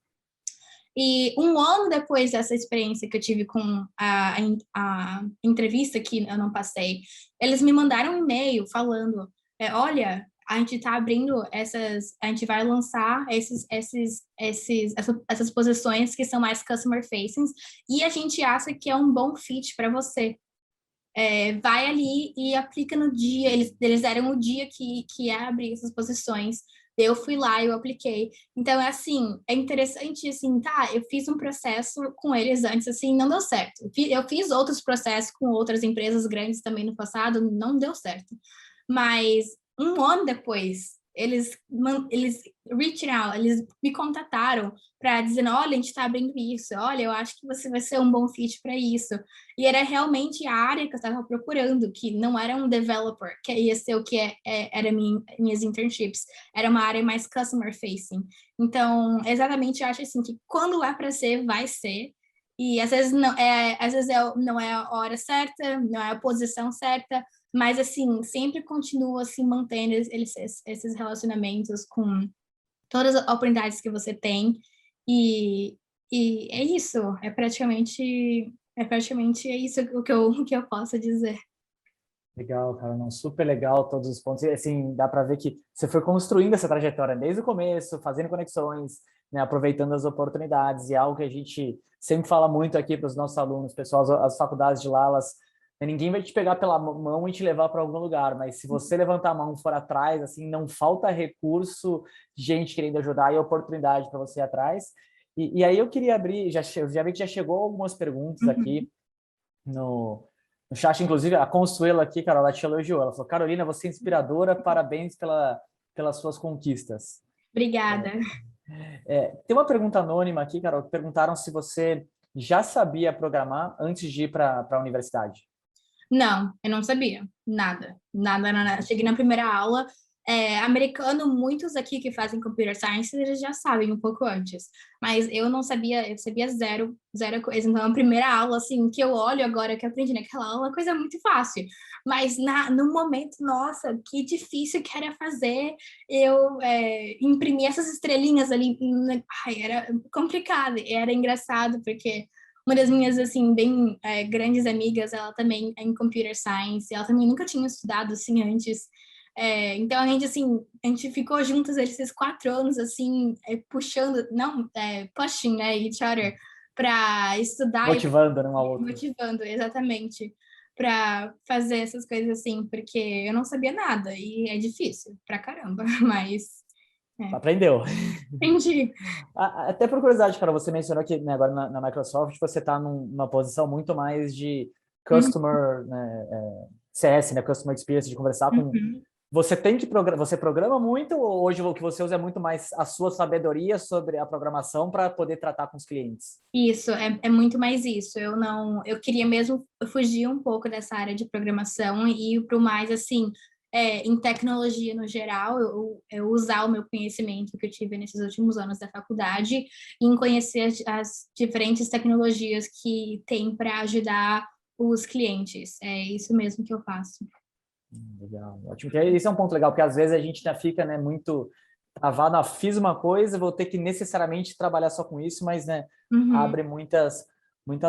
E um ano depois dessa experiência que eu tive com a entrevista que eu não passei, eles me mandaram um e-mail falando, olha, a gente está abrindo a gente vai lançar essas posições que são mais customer facing e a gente acha que é um bom fit para você. Vai ali e aplica no dia, eles deram o dia que abre essas posições. Eu fui lá, eu apliquei. Então, assim, é interessante, assim, tá, eu fiz um processo com eles antes, assim, não deu certo. Eu fiz outros processos com outras empresas grandes também no passado, não deu certo. Mas um ano depois, eles reached out, eles me contataram para dizer, olha, a gente está abrindo isso, olha, eu acho que você vai ser um bom fit para isso. E era realmente a área que eu estava procurando, que não era um developer, que ia ser o que era minhas internships, era uma área mais customer facing. Então, exatamente, eu acho assim que quando é para ser, vai ser. E não é a hora certa, não é a posição certa, mas assim, sempre continua assim mantendo esses relacionamentos com todas as oportunidades que você tem. E, e é isso, é isso o que eu posso dizer. Legal, cara, não, super legal todos os pontos. E assim, dá para ver que você foi construindo essa trajetória desde o começo, fazendo conexões, né, aproveitando as oportunidades, e é algo que a gente sempre fala muito aqui para os nossos alunos, pessoal, as faculdades de lá, ninguém vai te pegar pela mão e te levar para algum lugar, mas se você levantar a mão e for atrás, assim, não falta recurso, gente querendo ajudar e oportunidade para você ir atrás. E aí eu queria abrir, eu já vi que já chegou algumas perguntas aqui no chat, inclusive, a Consuelo aqui, Carol, ela te elogiou. Ela falou, Carolina, você é inspiradora, parabéns pelas suas conquistas. Obrigada. Tem uma pergunta anônima aqui, Carol, que perguntaram se você já sabia programar antes de ir para a universidade. Não, eu não sabia. Nada. Nada, nada. Cheguei na primeira aula. Americano, muitos aqui que fazem computer science, eles já sabem um pouco antes. Mas eu não sabia, eu sabia zero coisa. Então, a primeira aula, assim, que eu olho agora, que eu aprendi naquela aula, é coisa muito fácil. Mas no momento, nossa, que difícil que era fazer. Eu imprimi essas estrelinhas ali. Ai, era complicado. Era engraçado, porque uma das minhas, assim, bem grandes amigas, ela também é em Computer Science, ela também nunca tinha estudado, assim, antes. Então, a gente ficou juntas esses 4 anos, assim, puxando, não, pushing, né, each other, para estudar e Motivando um ao outro. motivando, exatamente, para fazer essas coisas assim, porque eu não sabia nada, e é difícil pra caramba, mas Aprendeu. entendi. Até por curiosidade, cara, você mencionou que, né, agora na Microsoft você está numa posição muito mais de Uhum, customer, né, CS, né, Customer Experience, de conversar com. uhum. Você tem que você programa muito, ou hoje o que você usa é muito mais a sua sabedoria sobre a programação para poder tratar com os clientes? Isso, é muito mais isso. Eu queria mesmo fugir um pouco dessa área de programação e ir para o mais, assim, em tecnologia no geral, eu usar o meu conhecimento que eu tive nesses últimos anos da faculdade e em conhecer as diferentes tecnologias que tem para ajudar os clientes. É isso mesmo que eu faço. Legal, ótimo. Porque esse é um ponto legal, porque às vezes a gente já fica, né, muito travado, fiz uma coisa, vou ter que necessariamente trabalhar só com isso, mas, né, Uhum. abre muitas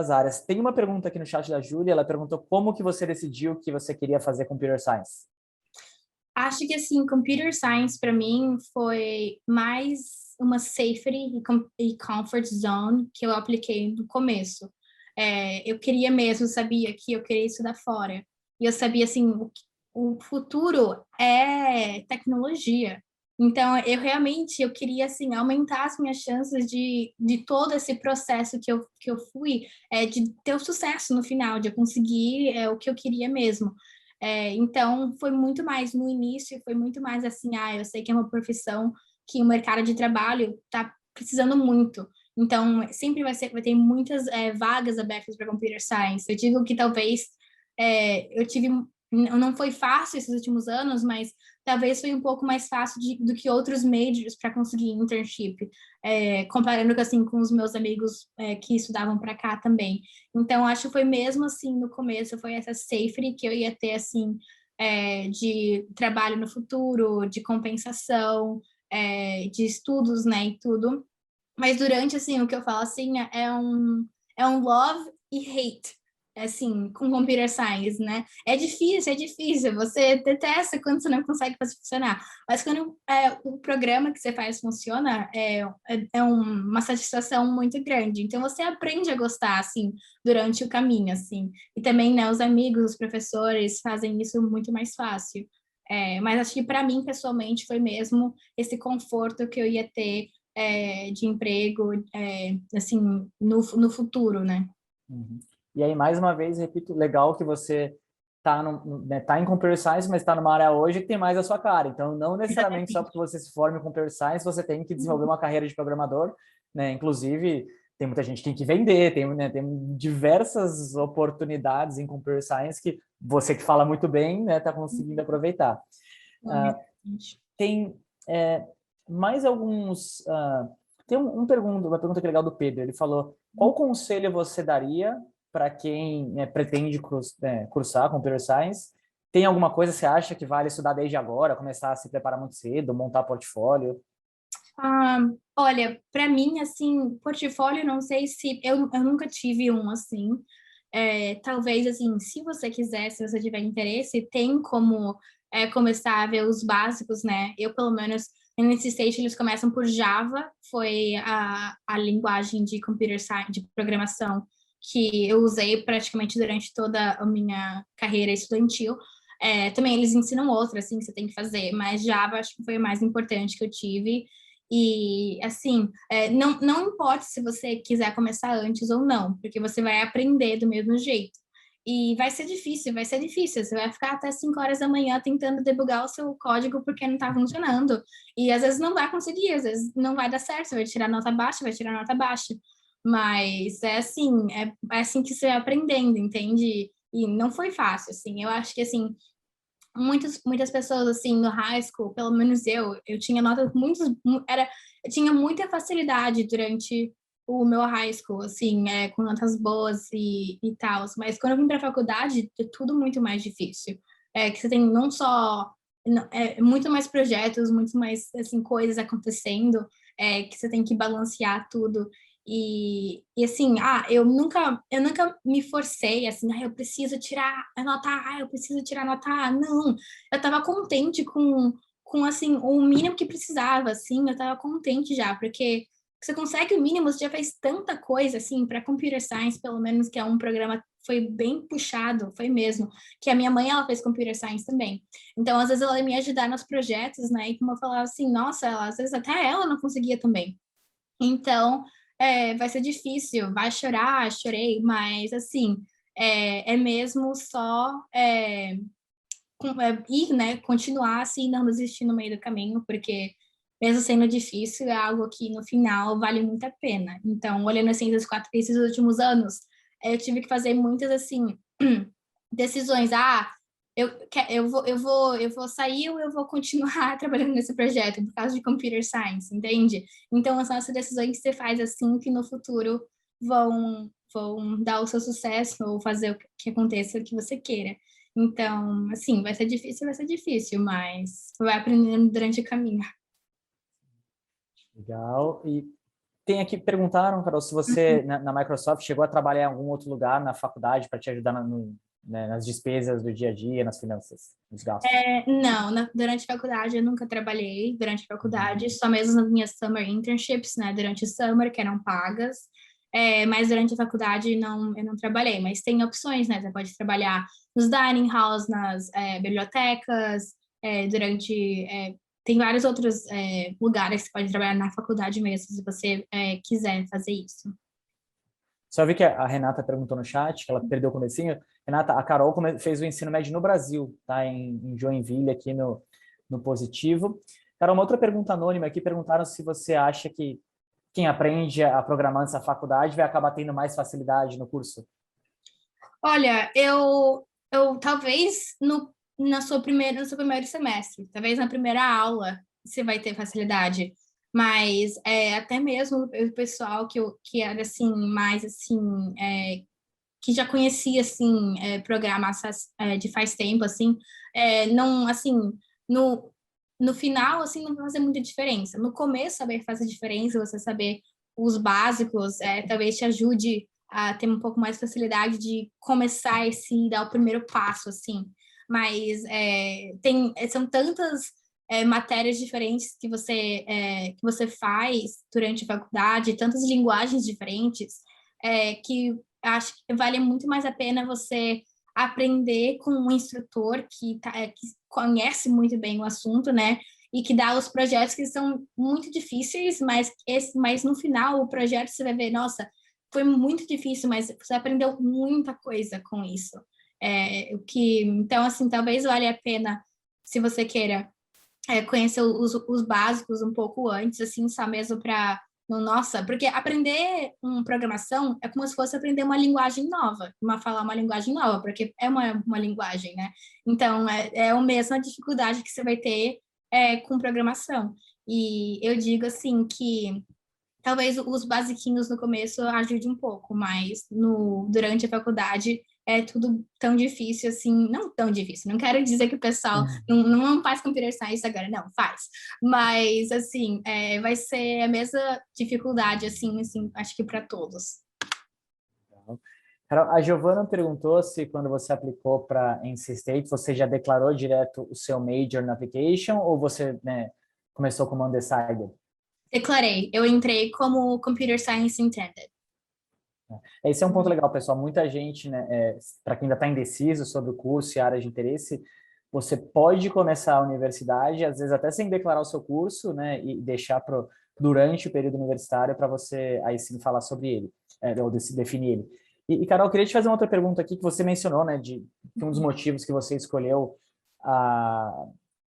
áreas. Tem uma pergunta aqui no chat da Júlia, ela perguntou como que você decidiu que você queria fazer Computer Science? Acho que assim, computer science para mim foi mais uma safety e comfort zone que eu apliquei no começo. Eu queria mesmo, sabia que eu queria estudar fora. E eu sabia assim, o futuro é tecnologia. Então, eu queria assim aumentar as minhas chances de todo esse processo que eu fui, de ter o sucesso no final, de eu conseguir o que eu queria mesmo. Então, foi muito mais no início, foi muito mais assim, eu sei que é uma profissão que o mercado de trabalho está precisando muito. Então, sempre vai ter muitas vagas abertas para computer science. Eu digo que talvez eu tive não foi fácil esses últimos anos, mas talvez foi um pouco mais fácil do que outros majors para conseguir internship, comparando assim com os meus amigos que estudavam para cá também. Então, acho que foi mesmo assim no começo, foi essa safety que eu ia ter assim de trabalho no futuro, de compensação, de estudos, né, e tudo. Mas durante, assim, o que eu falo, assim, é um love e hate, assim, com computer science, né? É difícil, você detesta quando você não consegue fazer funcionar. Mas quando o programa que você faz funciona, uma satisfação muito grande. Então, você aprende a gostar, assim, durante o caminho, assim. E também, né, os amigos, os professores fazem isso muito mais fácil. Mas acho que para mim, pessoalmente, foi mesmo esse conforto que eu ia ter de emprego, assim, no futuro, né? Uhum. E aí, mais uma vez, repito, legal que você tá em Computer Science, mas está numa área hoje que tem mais a sua cara. Então, não necessariamente só Exatamente. porque você se forma em Computer Science, você tem que desenvolver uma carreira de programador, né? Inclusive, tem muita gente que tem que vender, tem diversas oportunidades em Computer Science que você que fala muito bem, né, está conseguindo aproveitar. Uh, tem mais alguns... tem uma pergunta que é legal do Pedro. Ele falou, qual conselho você daria para quem pretende cursar Computer Science? Tem alguma coisa que você acha que vale estudar desde agora, começar a se preparar muito cedo, montar portfólio? Olha, para mim, assim, portfólio, não sei se... Eu nunca tive um, assim. Talvez, assim, se você quiser, se você tiver interesse, tem como começar a ver os básicos, né? Eu, pelo menos, nesse stage, eles começam por Java, foi a linguagem de computer science, de programação, que eu usei praticamente durante toda a minha carreira estudantil. Também eles ensinam outras, assim, que você tem que fazer, mas Java acho que foi o mais importante que eu tive. E, assim, não importa se você quiser começar antes ou não, porque você vai aprender do mesmo jeito. E vai ser difícil, vai ser difícil. Você vai ficar até 5 horas da manhã tentando debugar o seu código porque não está funcionando. E às vezes não vai conseguir, às vezes não vai dar certo, você vai tirar nota baixa, vai tirar nota baixa. Mas é assim que você vai aprendendo, entende? E não foi fácil, assim. Eu acho que, assim, muitas pessoas assim no high school, pelo menos eu tinha notas eu tinha muita facilidade durante o meu high school, assim, com notas boas e tal, mas quando eu vim para a faculdade é tudo muito mais difícil. Que você tem não só muito mais projetos, muito mais assim coisas acontecendo, que você tem que balancear tudo. E assim, eu nunca me forcei assim, eu preciso tirar a nota A, eu preciso tirar a nota A. Não, eu estava contente com assim, o mínimo que precisava, assim, eu estava contente já, porque você consegue o mínimo, você já fez tanta coisa, assim, para Computer Science, pelo menos, que é um programa foi bem puxado, foi mesmo, que a minha mãe, ela fez Computer Science também. Então, às vezes, ela ia me ajudar nos projetos, né, e como eu falava assim, nossa, às vezes até ela não conseguia também. Então, vai ser difícil, vai chorar, chorei, mas assim, é mesmo só ir, né, continuar assim, não desistir no meio do caminho, porque mesmo sendo difícil, é algo que no final vale muito a pena. Então, olhando assim esses últimos anos, eu tive que fazer muitas assim decisões. Eu vou sair ou eu vou continuar trabalhando nesse projeto por causa de computer science, entende? Então, são essas decisões que você faz assim que no futuro vão dar o seu sucesso ou fazer o que aconteça o que você queira. Então, assim, vai ser difícil, mas vai aprendendo durante o caminho. Legal. E tem aqui, perguntaram, Carol, se você na Microsoft chegou a trabalhar em algum outro lugar na faculdade para te ajudar nas despesas do dia a dia, nas finanças, nos gastos. Não, durante a faculdade eu nunca trabalhei, durante a Uhum. faculdade, só mesmo nas minhas summer internships, né, durante o summer, que eram pagas, mas durante a faculdade eu não trabalhei, mas tem opções, né, você pode trabalhar nos dining halls, nas bibliotecas, tem vários outros lugares que você pode trabalhar na faculdade mesmo, se você quiser fazer isso. Só vi que a Renata perguntou no chat, que ela perdeu o comecinho. Renata, a Carol fez o ensino médio no Brasil, tá? Em Joinville, aqui no Positivo. Carol, uma outra pergunta anônima aqui, perguntaram se você acha que quem aprende a programar nessa faculdade vai acabar tendo mais facilidade no curso. Olha, Eu talvez no seu primeiro semestre, talvez na primeira aula você vai ter facilidade, mas até mesmo o pessoal que era assim mais assim que já conhecia assim programas de faz tempo assim, não assim no no final assim não vai fazer muita diferença. No começo saber fazer diferença, você saber os básicos, talvez te ajude a ter um pouco mais facilidade de começar esse dar o primeiro passo assim. Mas são tantas matérias diferentes que você faz durante a faculdade, tantas linguagens diferentes, que acho que vale muito mais a pena você aprender com um instrutor que conhece muito bem o assunto, né? E que dá os projetos que são muito difíceis, mas no final o projeto você vai ver, nossa, foi muito difícil, mas você aprendeu muita coisa com isso. Então, assim, talvez valha a pena, se você queira conhecer os básicos um pouco antes, assim, só mesmo para nossa, porque aprender uma programação é como se fosse aprender uma linguagem nova, falar uma linguagem nova, porque é uma linguagem, né? Então, é a mesma dificuldade que você vai ter com programação. E eu digo, assim, que talvez os basiquinhos no começo ajude um pouco, mas durante a faculdade é tudo tão difícil assim, não tão difícil. Não quero dizer que o pessoal não faz computer science agora, não, faz. Mas assim, vai ser a mesma dificuldade assim, acho que para todos. Carol, a Giovana perguntou se quando você aplicou para NC State, você já declarou direto o seu major na application ou você, né, começou como undecided? Declarei, eu entrei como Computer Science Intended. Esse é um ponto legal, pessoal. Muita gente, né, para quem ainda está indeciso sobre o curso e área de interesse, você pode começar a universidade, às vezes até sem declarar o seu curso, né, e deixar durante o período universitário para você aí sim falar sobre ele, ou definir ele. Carol, eu queria te fazer uma outra pergunta aqui que você mencionou, né, que um dos motivos que você escolheu a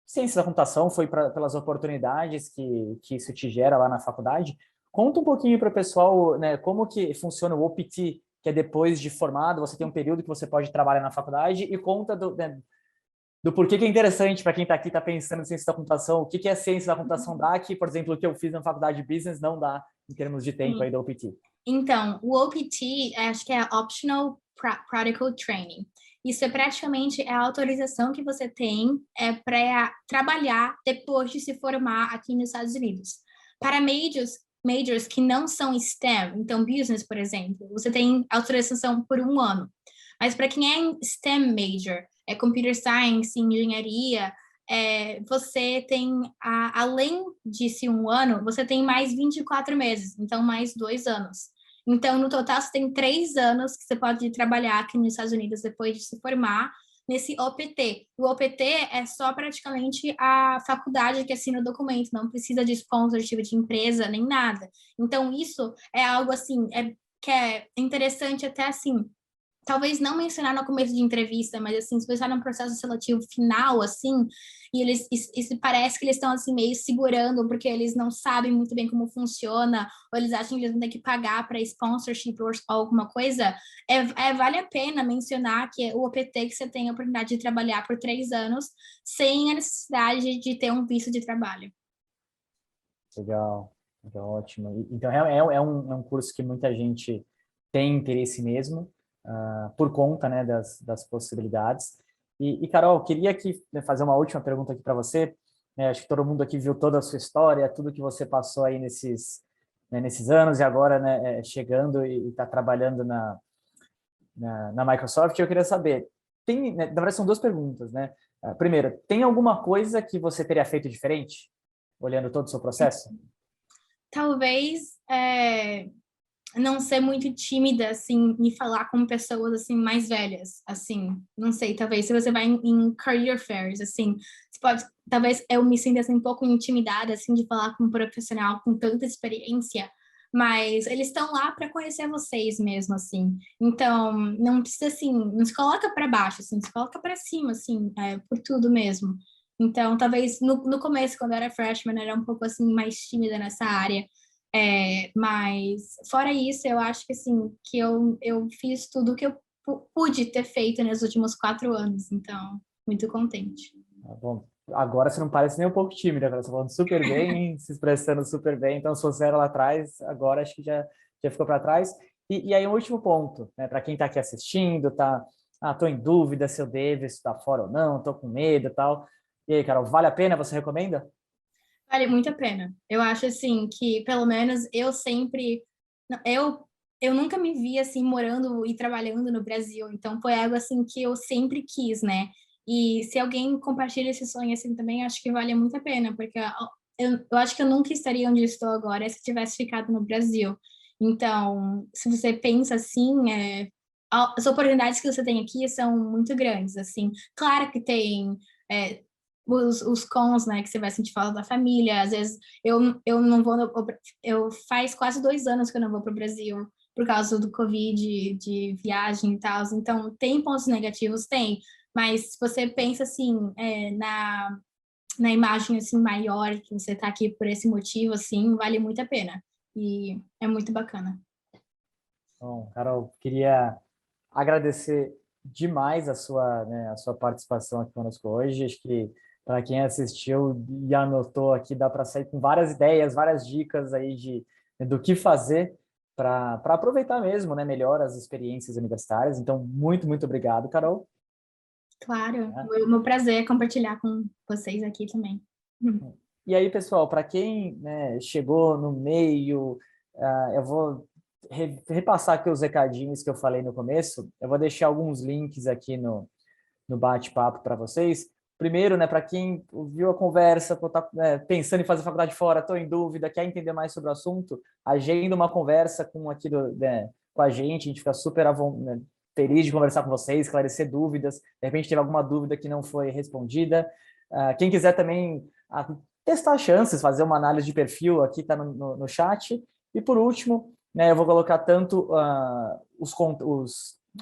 ciência da computação foi pelas oportunidades que isso te gera lá na faculdade. Conta um pouquinho para o pessoal, né, como que funciona o OPT, que é depois de formado, você tem um período que você pode trabalhar na faculdade, e conta do porquê que é interessante para quem está aqui, está pensando em ciência da computação, o que que a ciência da computação dá, que, por exemplo, o que eu fiz na faculdade de business não dá em termos de tempo aí do OPT. Então, o OPT, acho que é Optional Practical Training. Isso é praticamente a autorização que você tem para trabalhar depois de se formar aqui nos Estados Unidos. Para majors que não são STEM, então business, por exemplo, você tem autorização por 1 ano. Mas para quem é STEM major, computer science, engenharia, você tem, além desse 1 ano, você tem mais 24 meses, então mais 2 anos. Então, no total, você tem 3 anos que você pode trabalhar aqui nos Estados Unidos depois de se formar nesse OPT. O OPT é só praticamente a faculdade que assina o documento, não precisa de sponsorship de empresa nem nada. Então, isso é algo assim, que é interessante até assim, talvez não mencionar no começo de entrevista, mas assim, se você está num processo seletivo final, assim, e parece que eles estão assim meio segurando porque eles não sabem muito bem como funciona, ou eles acham que eles vão ter que pagar para sponsorship ou alguma coisa, vale a pena mencionar que o OPT que você tem a oportunidade de trabalhar por 3 anos sem a necessidade de ter um visto de trabalho. Legal, legal, ótimo. Então, é um curso que muita gente tem interesse mesmo, por conta, né, das possibilidades. Carol, queria aqui, né, fazer uma última pergunta aqui para você. Acho que todo mundo aqui viu toda a sua história, tudo que você passou aí nesses anos e agora, né, chegando e está trabalhando na Microsoft. Eu queria saber, né, na verdade são duas perguntas, né? Primeiro, tem alguma coisa que você teria feito diferente, olhando todo o seu processo? Talvez não ser muito tímida, assim, e falar com pessoas, assim, mais velhas, assim, não sei, talvez se você vai em career fairs, assim, você pode, talvez eu me sinta, assim, um pouco intimidada, assim, de falar com um profissional com tanta experiência, mas eles estão lá para conhecer vocês mesmo, assim, então, não precisa, assim, não se coloca para baixo, assim, se coloca para cima, assim, por tudo mesmo. Então, talvez no começo, quando eu era freshman, era um pouco, assim, mais tímida nessa área, mas fora isso, eu acho que assim, que eu fiz tudo que eu pude ter feito nos últimos 4 anos. Então, muito contente. Tá bom. Agora você não parece nem um pouco tímida, cara. Você tá falando super bem, se expressando super bem. Então, se fosse zero lá atrás, agora acho que já ficou para trás. E aí, um último ponto, né? Para quem está aqui assistindo, tô em dúvida se eu devo estudar fora ou não, tô com medo e tal. E aí, Carol, vale a pena? Você recomenda? Vale muito a pena. Eu acho, assim, que pelo menos eu sempre... Eu nunca me vi, assim, morando e trabalhando no Brasil. Então, foi algo, assim, que eu sempre quis, né? E se alguém compartilha esse sonho, assim, também, acho que vale muito a pena. Porque eu acho que eu nunca estaria onde estou agora se tivesse ficado no Brasil. Então, se você pensa assim, as oportunidades que você tem aqui são muito grandes, assim. Claro que tem... é, os cons, né, que você vai sentir falta da família, às vezes eu não vou, eu faz quase 2 anos que eu não vou para o Brasil por causa do Covid, de viagem e tal, então tem pontos negativos, tem, mas se você pensa assim, na imagem assim maior, que você está aqui por esse motivo, assim, vale muito a pena, e é muito bacana. Bom, Carol, queria agradecer demais a sua participação aqui conosco hoje. Acho que para quem assistiu e anotou aqui, dá para sair com várias ideias, várias dicas aí do que fazer para aproveitar mesmo, né, melhor as experiências universitárias. Então, muito, muito obrigado, Carol. Claro, Né? foi o meu prazer compartilhar com vocês aqui também. E aí, pessoal, para quem, né, chegou no meio, eu vou repassar aqui os recadinhos que eu falei no começo. Eu vou deixar alguns links aqui no bate-papo para vocês. Primeiro, né, para quem viu a conversa, tá, pensando em fazer faculdade fora, estou em dúvida, quer entender mais sobre o assunto, agenda uma conversa com a gente fica super né, feliz de conversar com vocês, esclarecer dúvidas, de repente teve alguma dúvida que não foi respondida. Quem quiser também testar chances, fazer uma análise de perfil, aqui está no chat. E por último, né, eu vou colocar tanto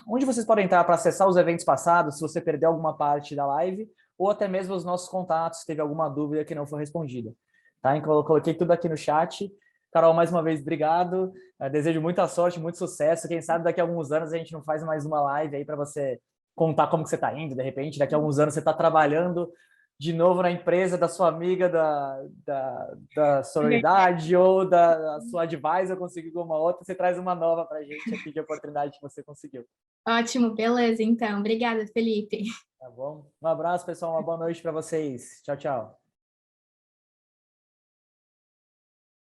onde vocês podem entrar para acessar os eventos passados, se você perdeu alguma parte da live, ou até mesmo os nossos contatos, se teve alguma dúvida que não foi respondida. Tá? Então, eu coloquei tudo aqui no chat. Carol, mais uma vez, obrigado. Desejo muita sorte, muito sucesso. Quem sabe daqui a alguns anos a gente não faz mais uma live aí para você contar como que você está indo, de repente, daqui a alguns anos você está trabalhando de novo na empresa da sua amiga da sororidade ou da sua advisor conseguiu uma outra, você traz uma nova para a gente aqui de oportunidade que você conseguiu. Ótimo, beleza, então. Obrigada, Felipe. Tá bom? Um abraço, pessoal. Uma boa noite para vocês. Tchau, tchau.